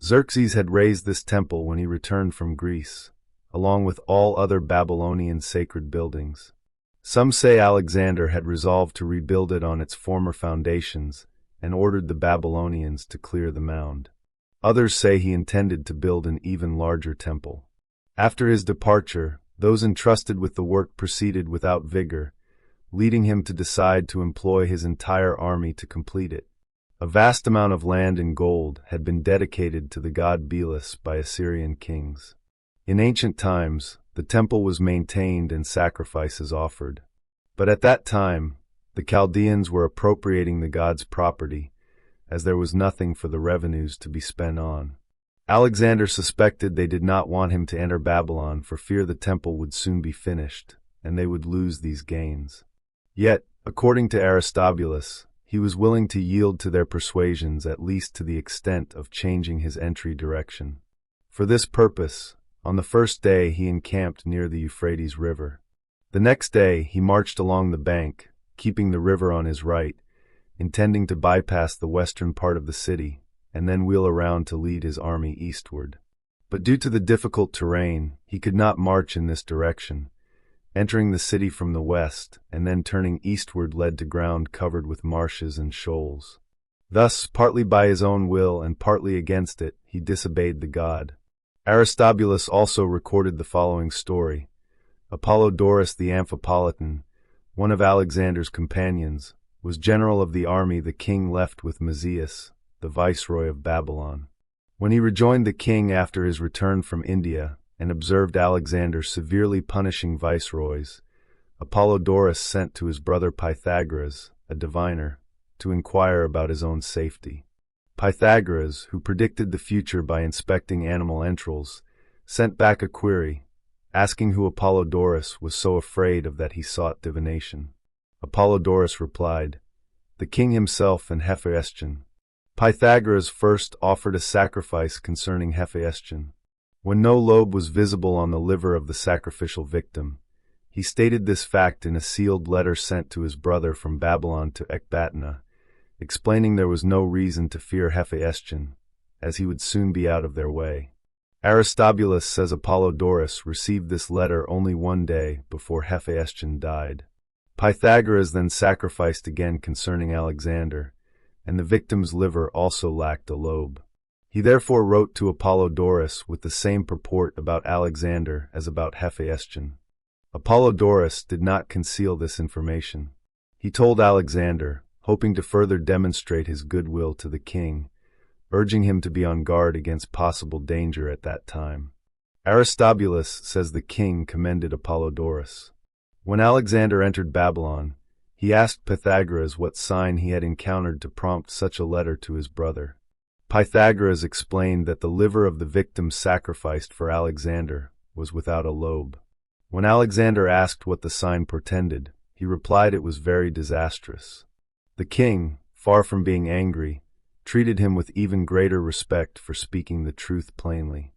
Xerxes had raised this temple when he returned from Greece, along with all other Babylonian sacred buildings. Some say Alexander had resolved to rebuild it on its former foundations and ordered the Babylonians to clear the mound. Others say he intended to build an even larger temple. After his departure, those entrusted with the work proceeded without vigor, leading him to decide to employ his entire army to complete it. A vast amount of land and gold had been dedicated to the god Belus by Assyrian kings. In ancient times, the temple was maintained and sacrifices offered. But at that time, the Chaldeans were appropriating the god's property, as there was nothing for the revenues to be spent on. Alexander suspected they did not want him to enter Babylon for fear the temple would soon be finished, and they would lose these gains. Yet, according to Aristobulus, he was willing to yield to their persuasions at least to the extent of changing his entry direction. For this purpose, on the first day he encamped near the Euphrates River. The next day he marched along the bank, keeping the river on his right, intending to bypass the western part of the city, and then wheel around to lead his army eastward. But due to the difficult terrain, he could not march in this direction. Entering the city from the west, and then turning eastward led to ground covered with marshes and shoals. Thus, partly by his own will and partly against it, he disobeyed the god. Aristobulus also recorded the following story. Apollodorus the Amphipolitan, one of Alexander's companions, was general of the army the king left with Mazias, the viceroy of Babylon. When he rejoined the king after his return from India and observed Alexander severely punishing viceroys, Apollodorus sent to his brother Pythagoras, a diviner, to inquire about his own safety. Pythagoras, who predicted the future by inspecting animal entrails, sent back a query, asking who Apollodorus was so afraid of that he sought divination. Apollodorus replied, "The king himself and Hephaestion." Pythagoras first offered a sacrifice concerning Hephaestion. When no lobe was visible on the liver of the sacrificial victim, he stated this fact in a sealed letter sent to his brother from Babylon to Ecbatana, explaining there was no reason to fear Hephaestion, as he would soon be out of their way. Aristobulus says Apollodorus received this letter only one day before Hephaestion died. Pythagoras then sacrificed again concerning Alexander, and the victim's liver also lacked a lobe. He therefore wrote to Apollodorus with the same purport about Alexander as about Hephaestion. Apollodorus did not conceal this information. He told Alexander, hoping to further demonstrate his goodwill to the king, urging him to be on guard against possible danger at that time. Aristobulus says the king commended Apollodorus. When Alexander entered Babylon, he asked Pythagoras what sign he had encountered to prompt such a letter to his brother. Pythagoras explained that the liver of the victim sacrificed for Alexander was without a lobe. When Alexander asked what the sign portended, he replied it was very disastrous. The king, far from being angry, treated him with even greater respect for speaking the truth plainly.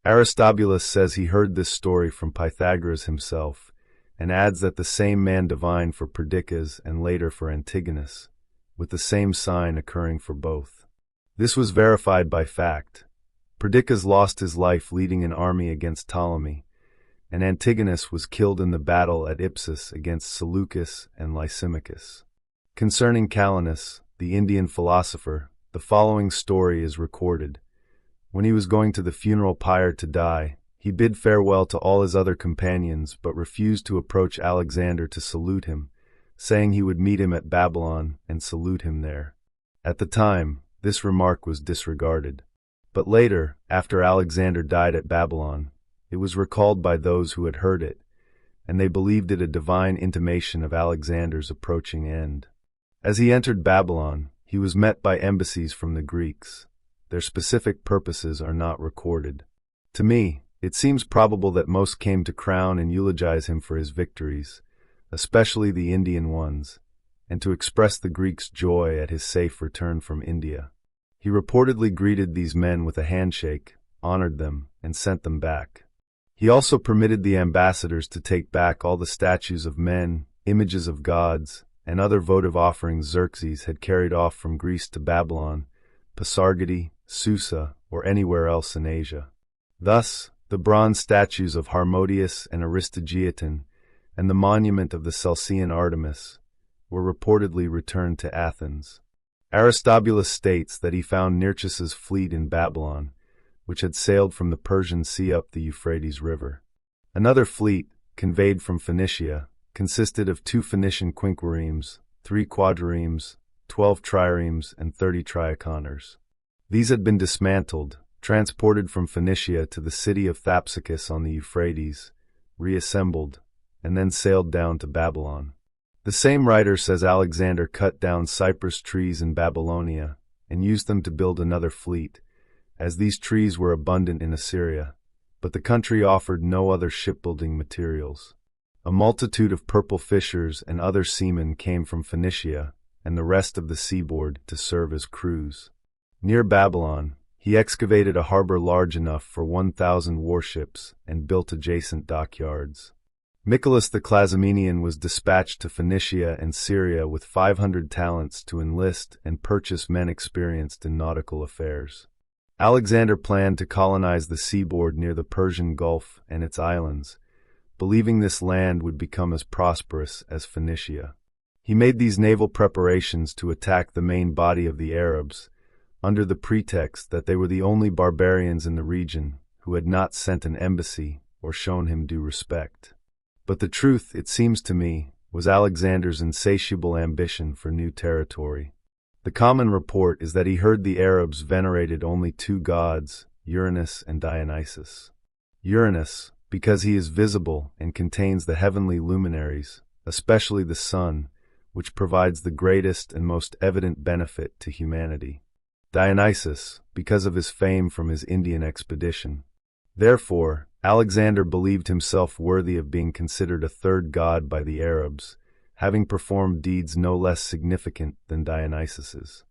Aristobulus says he heard this story from Pythagoras himself, and adds that the same man divined for Perdiccas and later for Antigonus, with the same sign occurring for both. This was verified by fact. Perdiccas lost his life leading an army against Ptolemy, and Antigonus was killed in the battle at Ipsus against Seleucus and Lysimachus. Concerning Calenus, the Indian philosopher, the following story is recorded. When he was going to the funeral pyre to die, he bid farewell to all his other companions but refused to approach Alexander to salute him, saying he would meet him at Babylon and salute him there. At the time, this remark was disregarded. But later, after Alexander died at Babylon, it was recalled by those who had heard it, and they believed it a divine intimation of Alexander's approaching end. As he entered Babylon, he was met by embassies from the Greeks. Their specific purposes are not recorded. To me, it seems probable that most came to crown and eulogize him for his victories, especially the Indian ones, and to express the Greeks' joy at his safe return from India. He reportedly greeted these men with a handshake, honored them, and sent them back. He also permitted the ambassadors to take back all the statues of men, images of gods, and other votive offerings Xerxes had carried off from Greece to Babylon, Pasargadae, Susa, or anywhere else in Asia. Thus, the bronze statues of Harmodius and Aristogiton, and the monument of the Celsian Artemis, were reportedly returned to Athens. Aristobulus states that he found Nearchus's fleet in Babylon, which had sailed from the Persian Sea up the Euphrates River. Another fleet, conveyed from Phoenicia, consisted of 2 Phoenician quinquiremes, 3 quadriremes, 12 triremes, and 30 triaconers. These had been dismantled, transported from Phoenicia to the city of Thapsacus on the Euphrates, reassembled, and then sailed down to Babylon. The same writer says Alexander cut down cypress trees in Babylonia and used them to build another fleet, as these trees were abundant in Assyria, but the country offered no other shipbuilding materials. A multitude of purple fishers and other seamen came from Phoenicia and the rest of the seaboard to serve as crews. Near Babylon, he excavated a harbor large enough for 1,000 warships and built adjacent dockyards. Nicholas the Clazomenian was dispatched to Phoenicia and Syria with 500 talents to enlist and purchase men experienced in nautical affairs. Alexander planned to colonize the seaboard near the Persian Gulf and its islands, believing this land would become as prosperous as Phoenicia. He made these naval preparations to attack the main body of the Arabs, under the pretext that they were the only barbarians in the region who had not sent an embassy or shown him due respect. But the truth, it seems to me, was Alexander's insatiable ambition for new territory. The common report is that he heard the Arabs venerated only two gods, Uranus and Dionysus. Uranus, because he is visible and contains the heavenly luminaries, especially the sun, which provides the greatest and most evident benefit to humanity. Dionysus, because of his fame from his Indian expedition. Therefore, Alexander believed himself worthy of being considered a third god by the Arabs, having performed deeds no less significant than Dionysus's.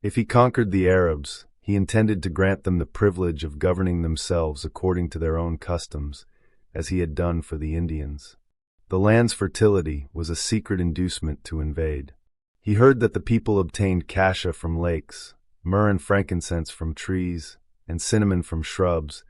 If he conquered the Arabs, he intended to grant them the privilege of governing themselves according to their own customs, as he had done for the Indians. The land's fertility was a secret inducement to invade. He heard that the people obtained cassia from lakes, myrrh and frankincense from trees, and cinnamon from shrubs,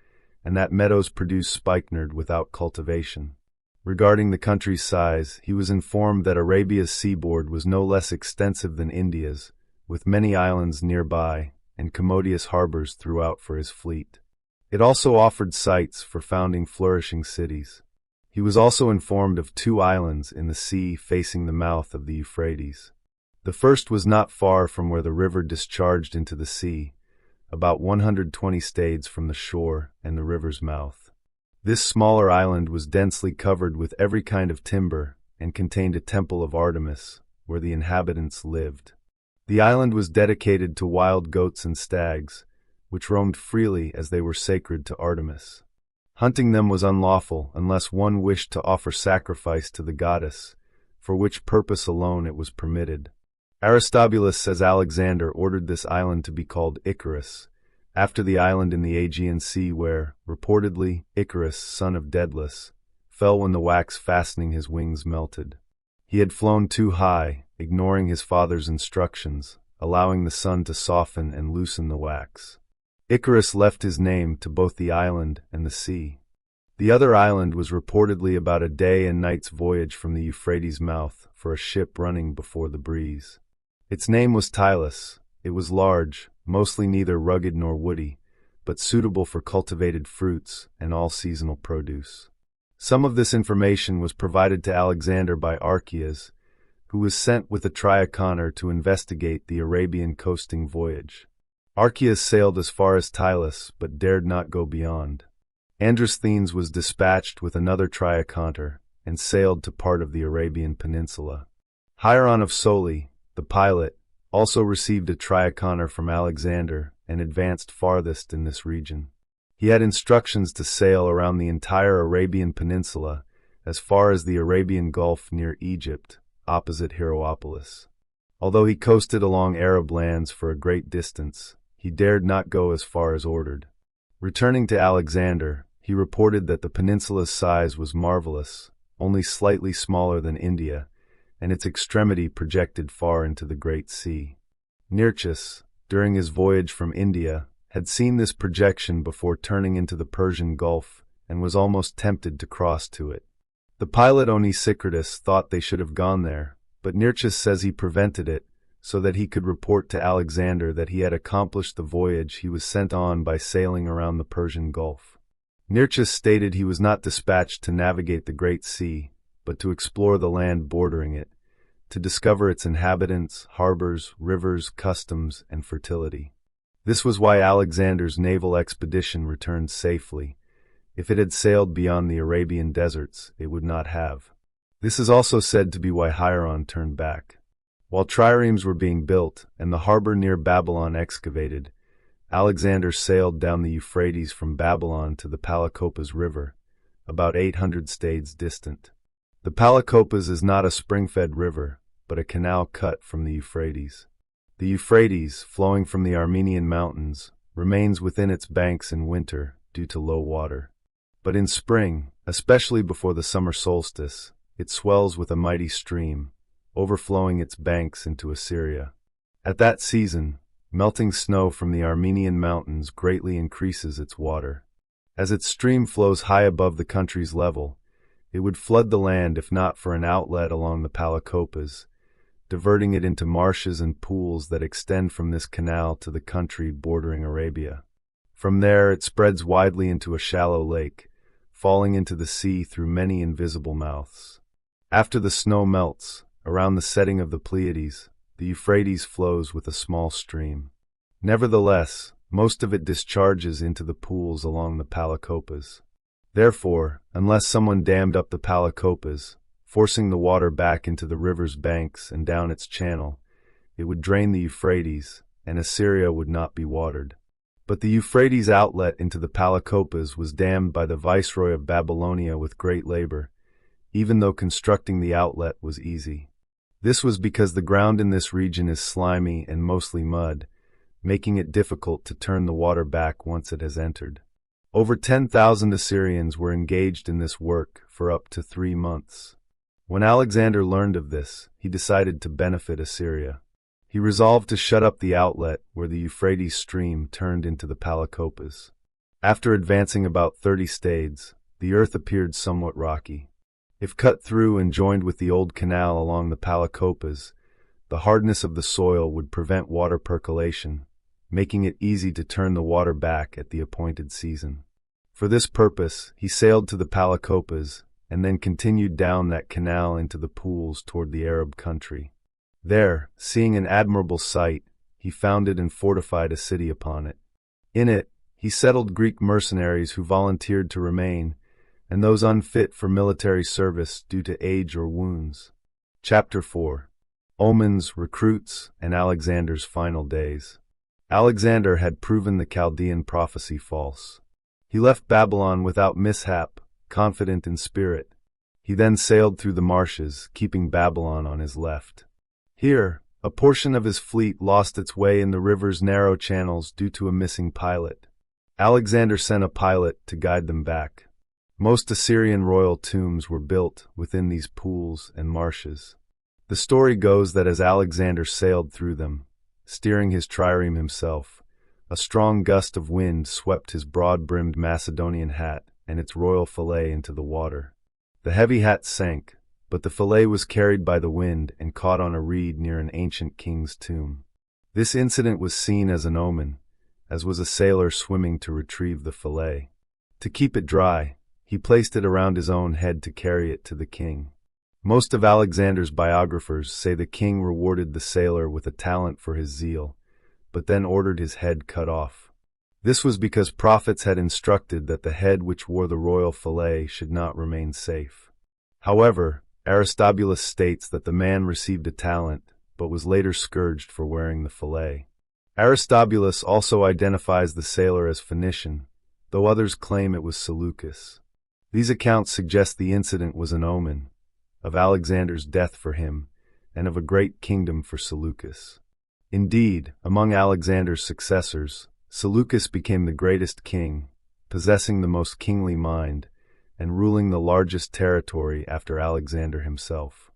and that meadows produced spikenard without cultivation. Regarding the country's size, he was informed that Arabia's seaboard was no less extensive than India's, with many islands nearby and commodious harbors throughout for his fleet. It also offered sites for founding flourishing cities. He was also informed of two islands in the sea facing the mouth of the Euphrates. The first was not far from where the river discharged into the sea, about 120 stades from the shore and the river's mouth. This smaller island was densely covered with every kind of timber and contained a temple of Artemis, where the inhabitants lived. The island was dedicated to wild goats and stags, which roamed freely as they were sacred to Artemis. Hunting them was unlawful unless one wished to offer sacrifice to the goddess, for which purpose alone it was permitted. Aristobulus says Alexander ordered this island to be called Icarus, after the island in the Aegean Sea where, reportedly, Icarus, son of Daedalus, fell when the wax fastening his wings melted. He had flown too high, ignoring his father's instructions, allowing the sun to soften and loosen the wax. Icarus left his name to both the island and the sea. The other island was reportedly about a day and night's voyage from the Euphrates' mouth for a ship running before the breeze. Its name was Tylos. It was large, mostly neither rugged nor woody, but suitable for cultivated fruits and all seasonal produce. Some of this information was provided to Alexander by Archias, who was sent with a triaconner to investigate the Arabian coasting voyage. Archias sailed as far as Tylos, but dared not go beyond. Androsthenes was dispatched with another triaconter and sailed to part of the Arabian peninsula. Hieron of Soli, the pilot, also received a triaconner from Alexander and advanced farthest in this region. He had instructions to sail around the entire Arabian peninsula as far as the Arabian Gulf near Egypt, opposite Hierapolis. Although he coasted along Arab lands for a great distance, he dared not go as far as ordered. Returning to Alexander, he reported that the peninsula's size was marvelous, only slightly smaller than India, and its extremity projected far into the Great Sea. Nearchus, during his voyage from India, had seen this projection before turning into the Persian Gulf and was almost tempted to cross to it. The pilot Onesicritus thought they should have gone there, but Nearchus says he prevented it so that he could report to Alexander that he had accomplished the voyage he was sent on by sailing around the Persian Gulf. Nearchus stated he was not dispatched to navigate the Great Sea, but to explore the land bordering it, to discover its inhabitants, harbors, rivers, customs, and fertility. This was why Alexander's naval expedition returned safely. If it had sailed beyond the Arabian deserts, it would not have. This is also said to be why Hieron turned back. While triremes were being built and the harbor near Babylon excavated, Alexander sailed down the Euphrates from Babylon to the Palacopas River, about 800 stades distant. The Palacopas is not a spring-fed river, but a canal cut from the Euphrates. The Euphrates, flowing from the Armenian mountains, remains within its banks in winter due to low water. But in spring, especially before the summer solstice, it swells with a mighty stream, overflowing its banks into Assyria. At that season, melting snow from the Armenian mountains greatly increases its water. As its stream flows high above the country's level, it would flood the land if not for an outlet along the Palacopas, diverting it into marshes and pools that extend from this canal to the country bordering Arabia. From there it spreads widely into a shallow lake, falling into the sea through many invisible mouths. After the snow melts, around the setting of the Pleiades, the Euphrates flows with a small stream. Nevertheless, most of it discharges into the pools along the Palacopas. Therefore, unless someone dammed up the Palacopas, forcing the water back into the river's banks and down its channel, it would drain the Euphrates, and Assyria would not be watered. But the Euphrates outlet into the Palacopas was dammed by the viceroy of Babylonia with great labor, even though constructing the outlet was easy. This was because the ground in this region is slimy and mostly mud, making it difficult to turn the water back once it has entered. Over 10,000 Assyrians were engaged in this work for up to 3 months. When Alexander learned of this, he decided to benefit Assyria. He resolved to shut up the outlet where the Euphrates stream turned into the Palacopas. After advancing about 30 stades, the earth appeared somewhat rocky. If cut through and joined with the old canal along the Palacopas, the hardness of the soil would prevent water percolation, making it easy to turn the water back at the appointed season. For this purpose, he sailed to the Palacopas and then continued down that canal into the pools toward the Arab country. There, seeing an admirable sight, he founded and fortified a city upon it. In it, he settled Greek mercenaries who volunteered to remain, and those unfit for military service due to age or wounds. Chapter 4. Omens, Recruits, and Alexander's Final Days. Alexander had proven the Chaldean prophecy false. He left Babylon without mishap, confident in spirit. He then sailed through the marshes, keeping Babylon on his left. Here, a portion of his fleet lost its way in the river's narrow channels due to a missing pilot. Alexander sent a pilot to guide them back. Most Assyrian royal tombs were built within these pools and marshes. The story goes that as Alexander sailed through them, steering his trireme himself, a strong gust of wind swept his broad-brimmed Macedonian hat and its royal fillet into the water. The heavy hat sank, but the fillet was carried by the wind and caught on a reed near an ancient king's tomb. This incident was seen as an omen, as was a sailor swimming to retrieve the fillet. To keep it dry, he placed it around his own head to carry it to the king. Most of Alexander's biographers say the king rewarded the sailor with a talent for his zeal, but then ordered his head cut off. This was because prophets had instructed that the head which wore the royal fillet should not remain safe. However, Aristobulus states that the man received a talent, but was later scourged for wearing the fillet. Aristobulus also identifies the sailor as Phoenician, though others claim it was Seleucus. These accounts suggest the incident was an omen, of Alexander's death for him, and of a great kingdom for Seleucus. Indeed, among Alexander's successors, Seleucus became the greatest king, possessing the most kingly mind, and ruling the largest territory after Alexander himself.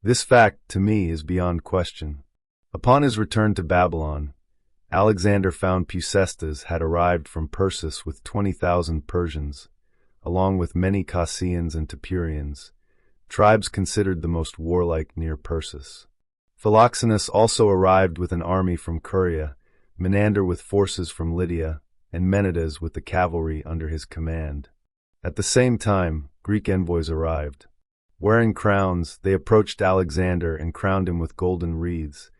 This fact, to me, is beyond question. Upon his return to Babylon, Alexander found Peucestes had arrived from Persis with 20,000 Persians, along with many Causians and Tepurians, tribes considered the most warlike near Persis. Philoxenus also arrived with an army from Curia, Menander with forces from Lydia, and Menidas with the cavalry under his command. At the same time, Greek envoys arrived. Wearing crowns, they approached Alexander and crowned him with golden wreaths,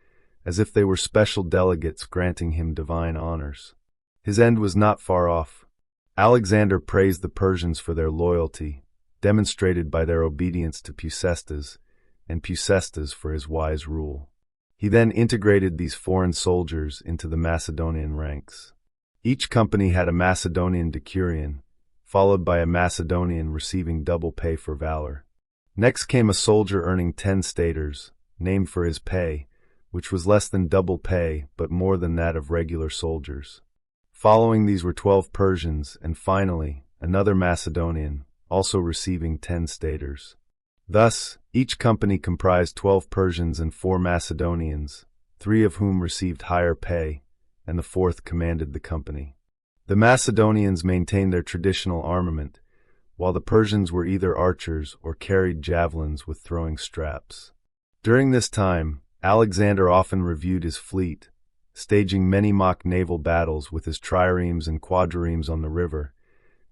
as if they were special delegates granting him divine honors. His end was not far off. Alexander praised the Persians for their loyalty, demonstrated by their obedience to Peucestes, and Peucestes for his wise rule. He then integrated these foreign soldiers into the Macedonian ranks. Each company had a Macedonian decurion, followed by a Macedonian receiving double pay for valor. Next came a soldier earning 10 staters, named for his pay, which was less than double pay but more than that of regular soldiers. Following these were 12 Persians, and finally, another Macedonian, also receiving 10 staters. Thus, each company comprised 12 Persians and 4 Macedonians, 3 of whom received higher pay, and the 4th commanded the company. The Macedonians maintained their traditional armament, while the Persians were either archers or carried javelins with throwing straps. During this time, Alexander often reviewed his fleet, staging many mock naval battles with his triremes and quadriremes on the river,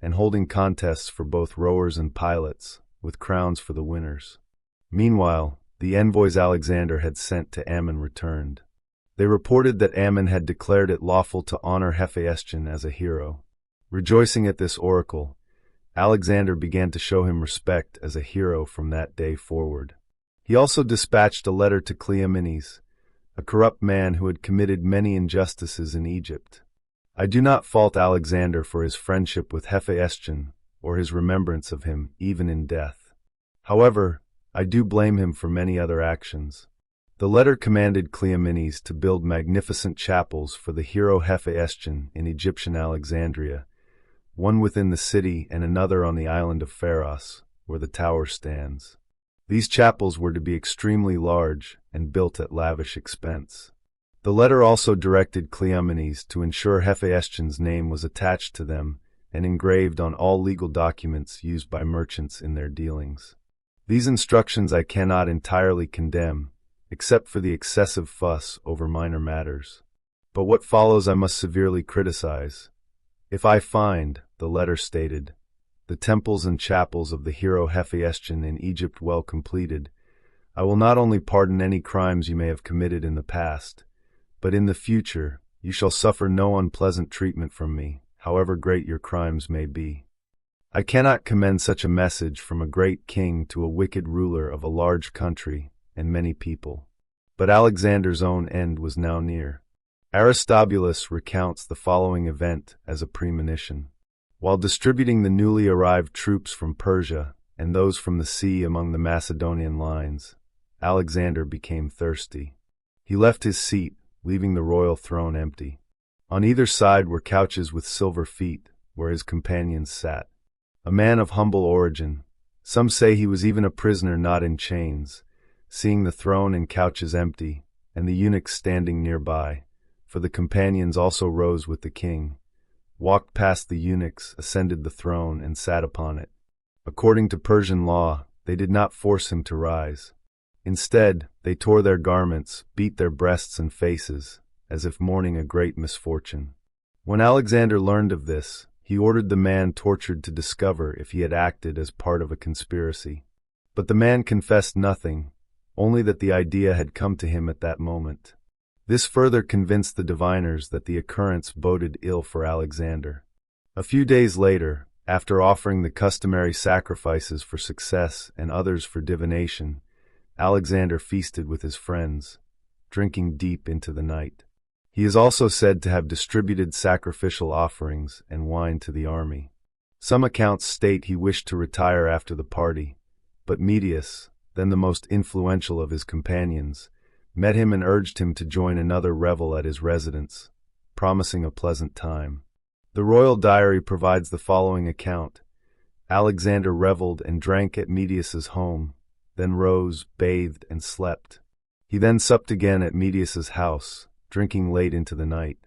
and holding contests for both rowers and pilots, with crowns for the winners. Meanwhile, the envoys Alexander had sent to Ammon returned. They reported that Ammon had declared it lawful to honor Hephaestion as a hero. Rejoicing at this oracle, Alexander began to show him respect as a hero from that day forward. He also dispatched a letter to Cleomenes, a corrupt man who had committed many injustices in Egypt. I do not fault Alexander for his friendship with Hephaestion or his remembrance of him, even in death. However, I do blame him for many other actions. The letter commanded Cleomenes to build magnificent chapels for the hero Hephaestion in Egyptian Alexandria, one within the city and another on the island of Pharos, where the tower stands. These chapels were to be extremely large and built at lavish expense. The letter also directed Cleomenes to ensure Hephaestion's name was attached to them and engraved on all legal documents used by merchants in their dealings. These instructions I cannot entirely condemn, except for the excessive fuss over minor matters. But what follows I must severely criticize. If I find, the letter stated, the temples and chapels of the hero Hephaestion in Egypt well completed, I will not only pardon any crimes you may have committed in the past, but in the future you shall suffer no unpleasant treatment from me, however great your crimes may be. I cannot commend such a message from a great king to a wicked ruler of a large country and many people. But Alexander's own end was now near. Aristobulus recounts the following event as a premonition. While distributing the newly arrived troops from Persia and those from the sea among the Macedonian lines, Alexander became thirsty. He left his seat, leaving the royal throne empty. On either side were couches with silver feet, where his companions sat. A man of humble origin, some say he was even a prisoner not in chains, seeing the throne and couches empty, and the eunuchs standing nearby, for the companions also rose with the king, walked past the eunuchs, ascended the throne, and sat upon it. According to Persian law, they did not force him to rise. Instead, they tore their garments, beat their breasts and faces, as if mourning a great misfortune. When Alexander learned of this, he ordered the man tortured to discover if he had acted as part of a conspiracy. But the man confessed nothing, only that the idea had come to him at that moment. This further convinced the diviners that the occurrence boded ill for Alexander. A few days later, after offering the customary sacrifices for success and others for divination, Alexander feasted with his friends, drinking deep into the night. He is also said to have distributed sacrificial offerings and wine to the army. Some accounts state he wished to retire after the party, but Medius, then the most influential of his companions, met him and urged him to join another revel at his residence, promising a pleasant time. The royal diary provides the following account. Alexander reveled and drank at Medius's home, then rose, bathed, and slept. He then supped again at Medius's house, drinking late into the night.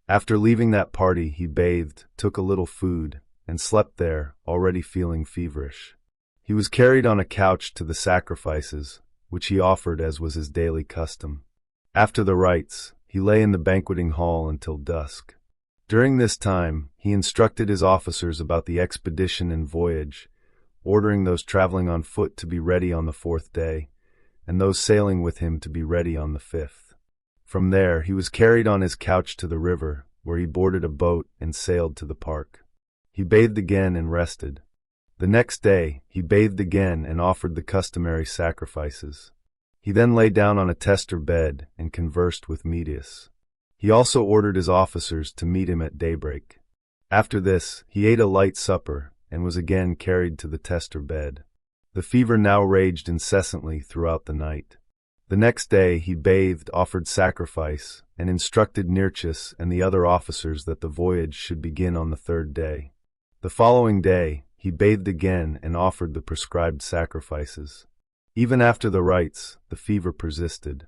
After leaving that party, he bathed, took a little food, and slept there, already feeling feverish. He was carried on a couch to the sacrifices, which he offered as was his daily custom. After the rites, he lay in the banqueting hall until dusk. During this time, he instructed his officers about the expedition and voyage, ordering those traveling on foot to be ready on the 4th day, and those sailing with him to be ready on the 5th. From there, he was carried on his couch to the river, where he boarded a boat and sailed to the park. He bathed again and rested. The next day, he bathed again and offered the customary sacrifices. He then lay down on a tester bed and conversed with Medius. He also ordered his officers to meet him at daybreak. After this, he ate a light supper and was again carried to the tester bed. The fever now raged incessantly throughout the night. The next day he bathed, offered sacrifice, and instructed Nearchus and the other officers that the voyage should begin on the 3rd day. The following day he bathed again and offered the prescribed sacrifices. Even after the rites, the fever persisted.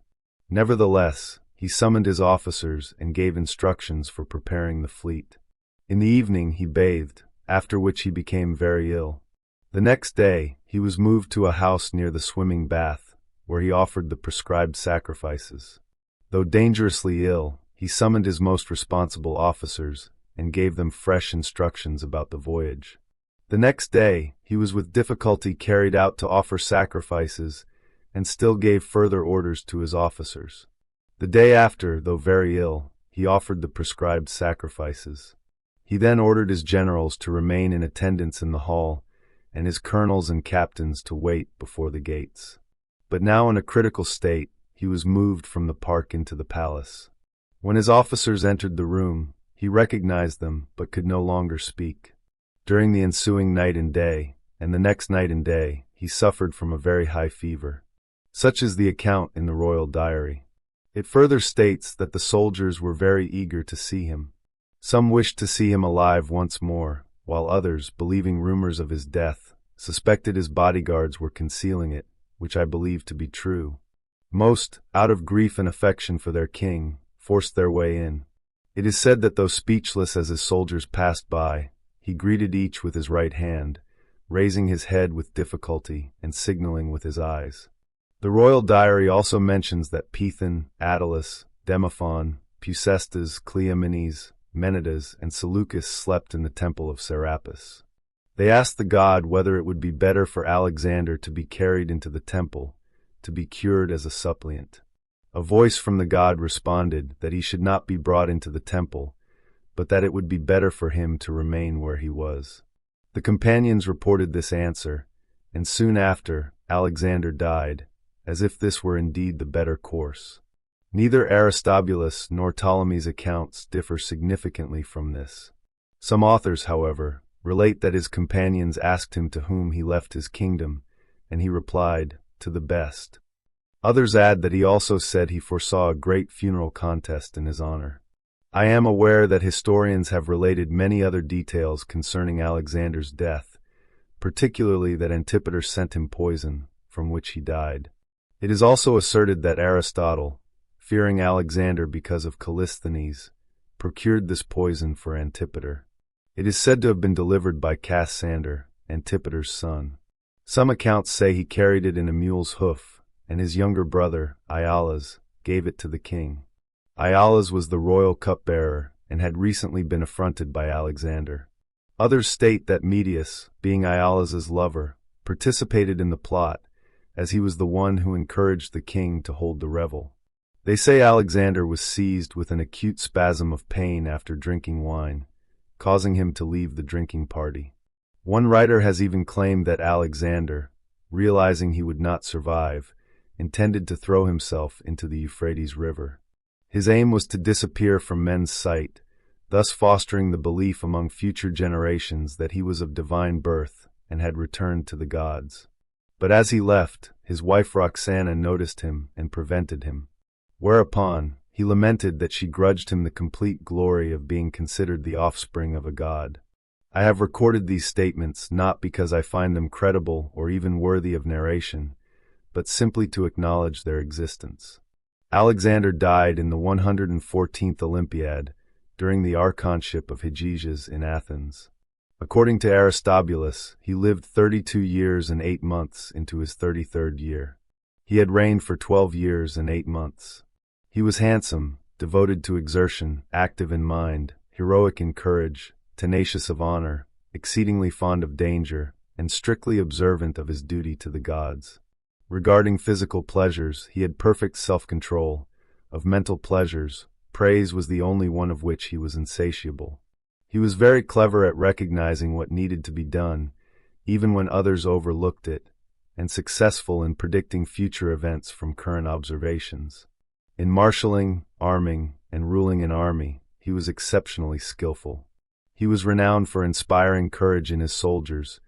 Nevertheless, he summoned his officers and gave instructions for preparing the fleet. In the evening he bathed, after which he became very ill. The next day he was moved to a house near the swimming bath, where he offered the prescribed sacrifices. Though dangerously ill, he summoned his most responsible officers and gave them fresh instructions about the voyage. The next day, he was with difficulty carried out to offer sacrifices and still gave further orders to his officers. The day after, though very ill, he offered the prescribed sacrifices. He then ordered his generals to remain in attendance in the hall, and his colonels and captains to wait before the gates. But now in a critical state, he was moved from the park into the palace. When his officers entered the room, he recognized them, but could no longer speak. During the ensuing night and day, and the next night and day, he suffered from a very high fever. Such is the account in the royal diary. It further states that the soldiers were very eager to see him. Some wished to see him alive once more, while others, believing rumors of his death, suspected his bodyguards were concealing it, which I believe to be true. Most, out of grief and affection for their king, forced their way in. It is said that though speechless as his soldiers passed by, he greeted each with his right hand, raising his head with difficulty and signaling with his eyes. The royal diary also mentions that Pethan, Attalus, Demophon, Pusestas, Cleomenes, Menidas, and Seleucus slept in the temple of Serapis. They asked the god whether it would be better for Alexander to be carried into the temple, to be cured as a suppliant. A voice from the god responded that he should not be brought into the temple, but that it would be better for him to remain where he was. The companions reported this answer, and soon after, Alexander died, as if this were indeed the better course. Neither Aristobulus nor Ptolemy's accounts differ significantly from this. Some authors, however, relate that his companions asked him to whom he left his kingdom, and he replied, "To the best." Others add that he also said he foresaw a great funeral contest in his honor. I am aware that historians have related many other details concerning Alexander's death, particularly that Antipater sent him poison, from which he died. It is also asserted that Aristotle, fearing Alexander because of Callisthenes, procured this poison for Antipater. It is said to have been delivered by Cassander, Antipater's son. Some accounts say he carried it in a mule's hoof, and his younger brother, Iallas, gave it to the king. Iallas was the royal cupbearer and had recently been affronted by Alexander. Others state that Medius, being Iallas's lover, participated in the plot, as he was the one who encouraged the king to hold the revel. They say Alexander was seized with an acute spasm of pain after drinking wine, causing him to leave the drinking party. One writer has even claimed that Alexander, realizing he would not survive, intended to throw himself into the Euphrates River. His aim was to disappear from men's sight, thus fostering the belief among future generations that he was of divine birth and had returned to the gods. But as he left, his wife Roxana noticed him and prevented him. Whereupon, he lamented that she grudged him the complete glory of being considered the offspring of a god. I have recorded these statements not because I find them credible or even worthy of narration, but simply to acknowledge their existence. Alexander died in the 114th Olympiad, during the archonship of Hygeias in Athens. According to Aristobulus, he lived 32 years and 8 months into his 33rd year. He had reigned for 12 years and 8 months. He was handsome, devoted to exertion, active in mind, heroic in courage, tenacious of honor, exceedingly fond of danger, and strictly observant of his duty to the gods. Regarding physical pleasures, he had perfect self-control. Of mental pleasures, praise was the only one of which he was insatiable. He was very clever at recognizing what needed to be done, even when others overlooked it, and successful in predicting future events from current observations. In marshalling, arming, and ruling an army, he was exceptionally skillful. He was renowned for inspiring courage in his soldiers,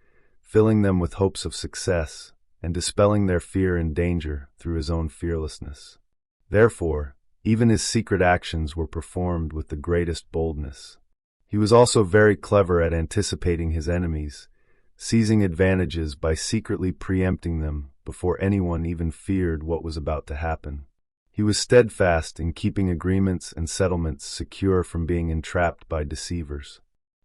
filling them with hopes of success, and dispelling their fear and danger through his own fearlessness. Therefore, even his secret actions were performed with the greatest boldness. He was also very clever at anticipating his enemies, seizing advantages by secretly preempting them before anyone even feared what was about to happen. He was steadfast in keeping agreements and settlements secure from being entrapped by deceivers.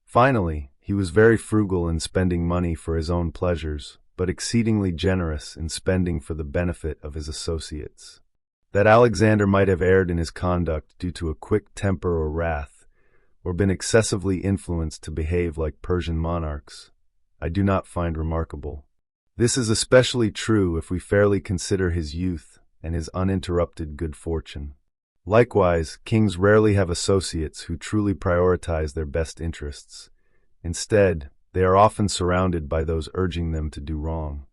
Finally, he was very frugal in spending money for his own pleasures, but exceedingly generous in spending for the benefit of his associates. That Alexander might have erred in his conduct due to a quick temper or wrath, or been excessively influenced to behave like Persian monarchs, I do not find remarkable. This is especially true if we fairly consider his youth and his uninterrupted good fortune. Likewise, kings rarely have associates who truly prioritize their best interests. Instead, they are often surrounded by those urging them to do wrong.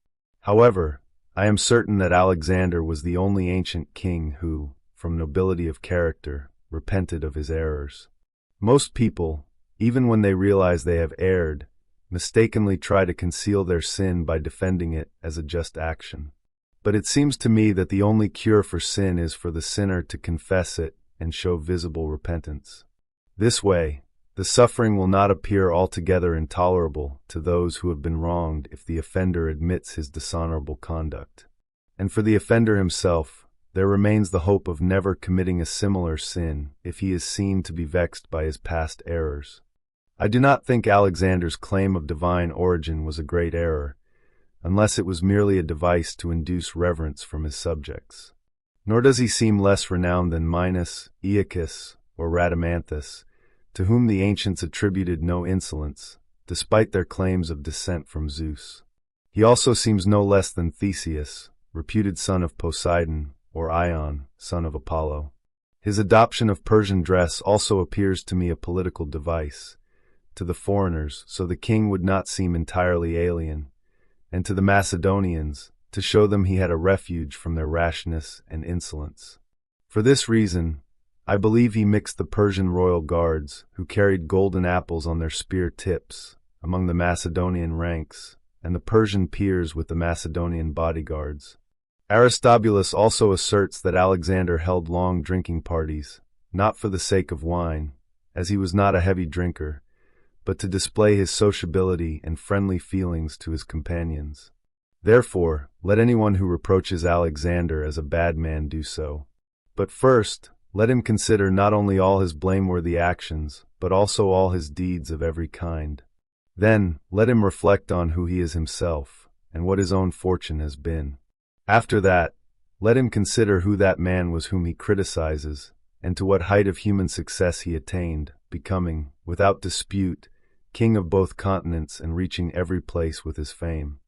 However, I am certain that Alexander was the only ancient king who, from nobility of character, repented of his errors. Most people, even when they realize they have erred, mistakenly try to conceal their sin by defending it as a just action. But it seems to me that the only cure for sin is for the sinner to confess it and show visible repentance. This way, the suffering will not appear altogether intolerable to those who have been wronged if the offender admits his dishonorable conduct. And for the offender himself, there remains the hope of never committing a similar sin if he is seen to be vexed by his past errors. I do not think Alexander's claim of divine origin was a great error, unless it was merely a device to induce reverence from his subjects. Nor does he seem less renowned than Minos, Aeacus, or Rhadamanthus, to whom the ancients attributed no insolence, despite their claims of descent from Zeus. He also seems no less than Theseus, reputed son of Poseidon, or Ion, son of Apollo. His adoption of Persian dress also appears to me a political device, to the foreigners, so the king would not seem entirely alien, and to the Macedonians, to show them he had a refuge from their rashness and insolence. For this reason, I believe he mixed the Persian royal guards, who carried golden apples on their spear tips, among the Macedonian ranks, and the Persian peers with the Macedonian bodyguards. Aristobulus also asserts that Alexander held long drinking parties, not for the sake of wine, as he was not a heavy drinker, but to display his sociability and friendly feelings to his companions. Therefore, let anyone who reproaches Alexander as a bad man do so. But first, let him consider not only all his blameworthy actions, but also all his deeds of every kind. Then, let him reflect on who he is himself, and what his own fortune has been. After that, let him consider who that man was whom he criticizes, and to what height of human success he attained, becoming, without dispute, king of both continents and reaching every place with his fame.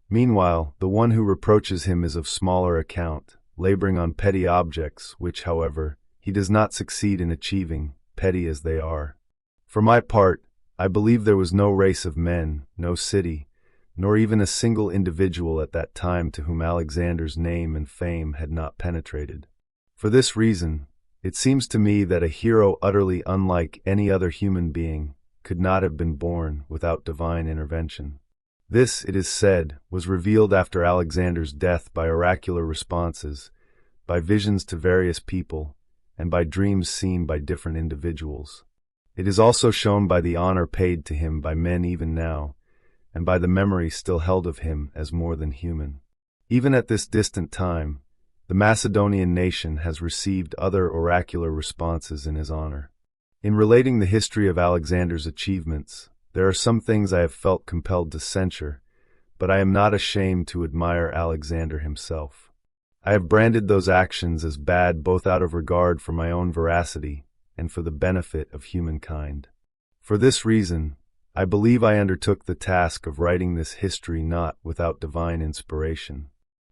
Meanwhile, the one who reproaches him is of smaller account, laboring on petty objects, which, however, he does not succeed in achieving, petty as they are. For my part, I believe there was no race of men, no city, nor even a single individual at that time to whom Alexander's name and fame had not penetrated. For this reason, it seems to me that a hero utterly unlike any other human being could not have been born without divine intervention. This, it is said, was revealed after Alexander's death by oracular responses, by visions to various people, and by dreams seen by different individuals. It is also shown by the honor paid to him by men even now, and by the memory still held of him as more than human. Even at this distant time, the Macedonian nation has received other oracular responses in his honor. In relating the history of Alexander's achievements, there are some things I have felt compelled to censure, but I am not ashamed to admire Alexander himself. I have branded those actions as bad both out of regard for my own veracity and for the benefit of humankind. For this reason, I believe I undertook the task of writing this history not without divine inspiration.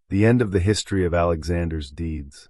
The end of the history of Alexander's deeds.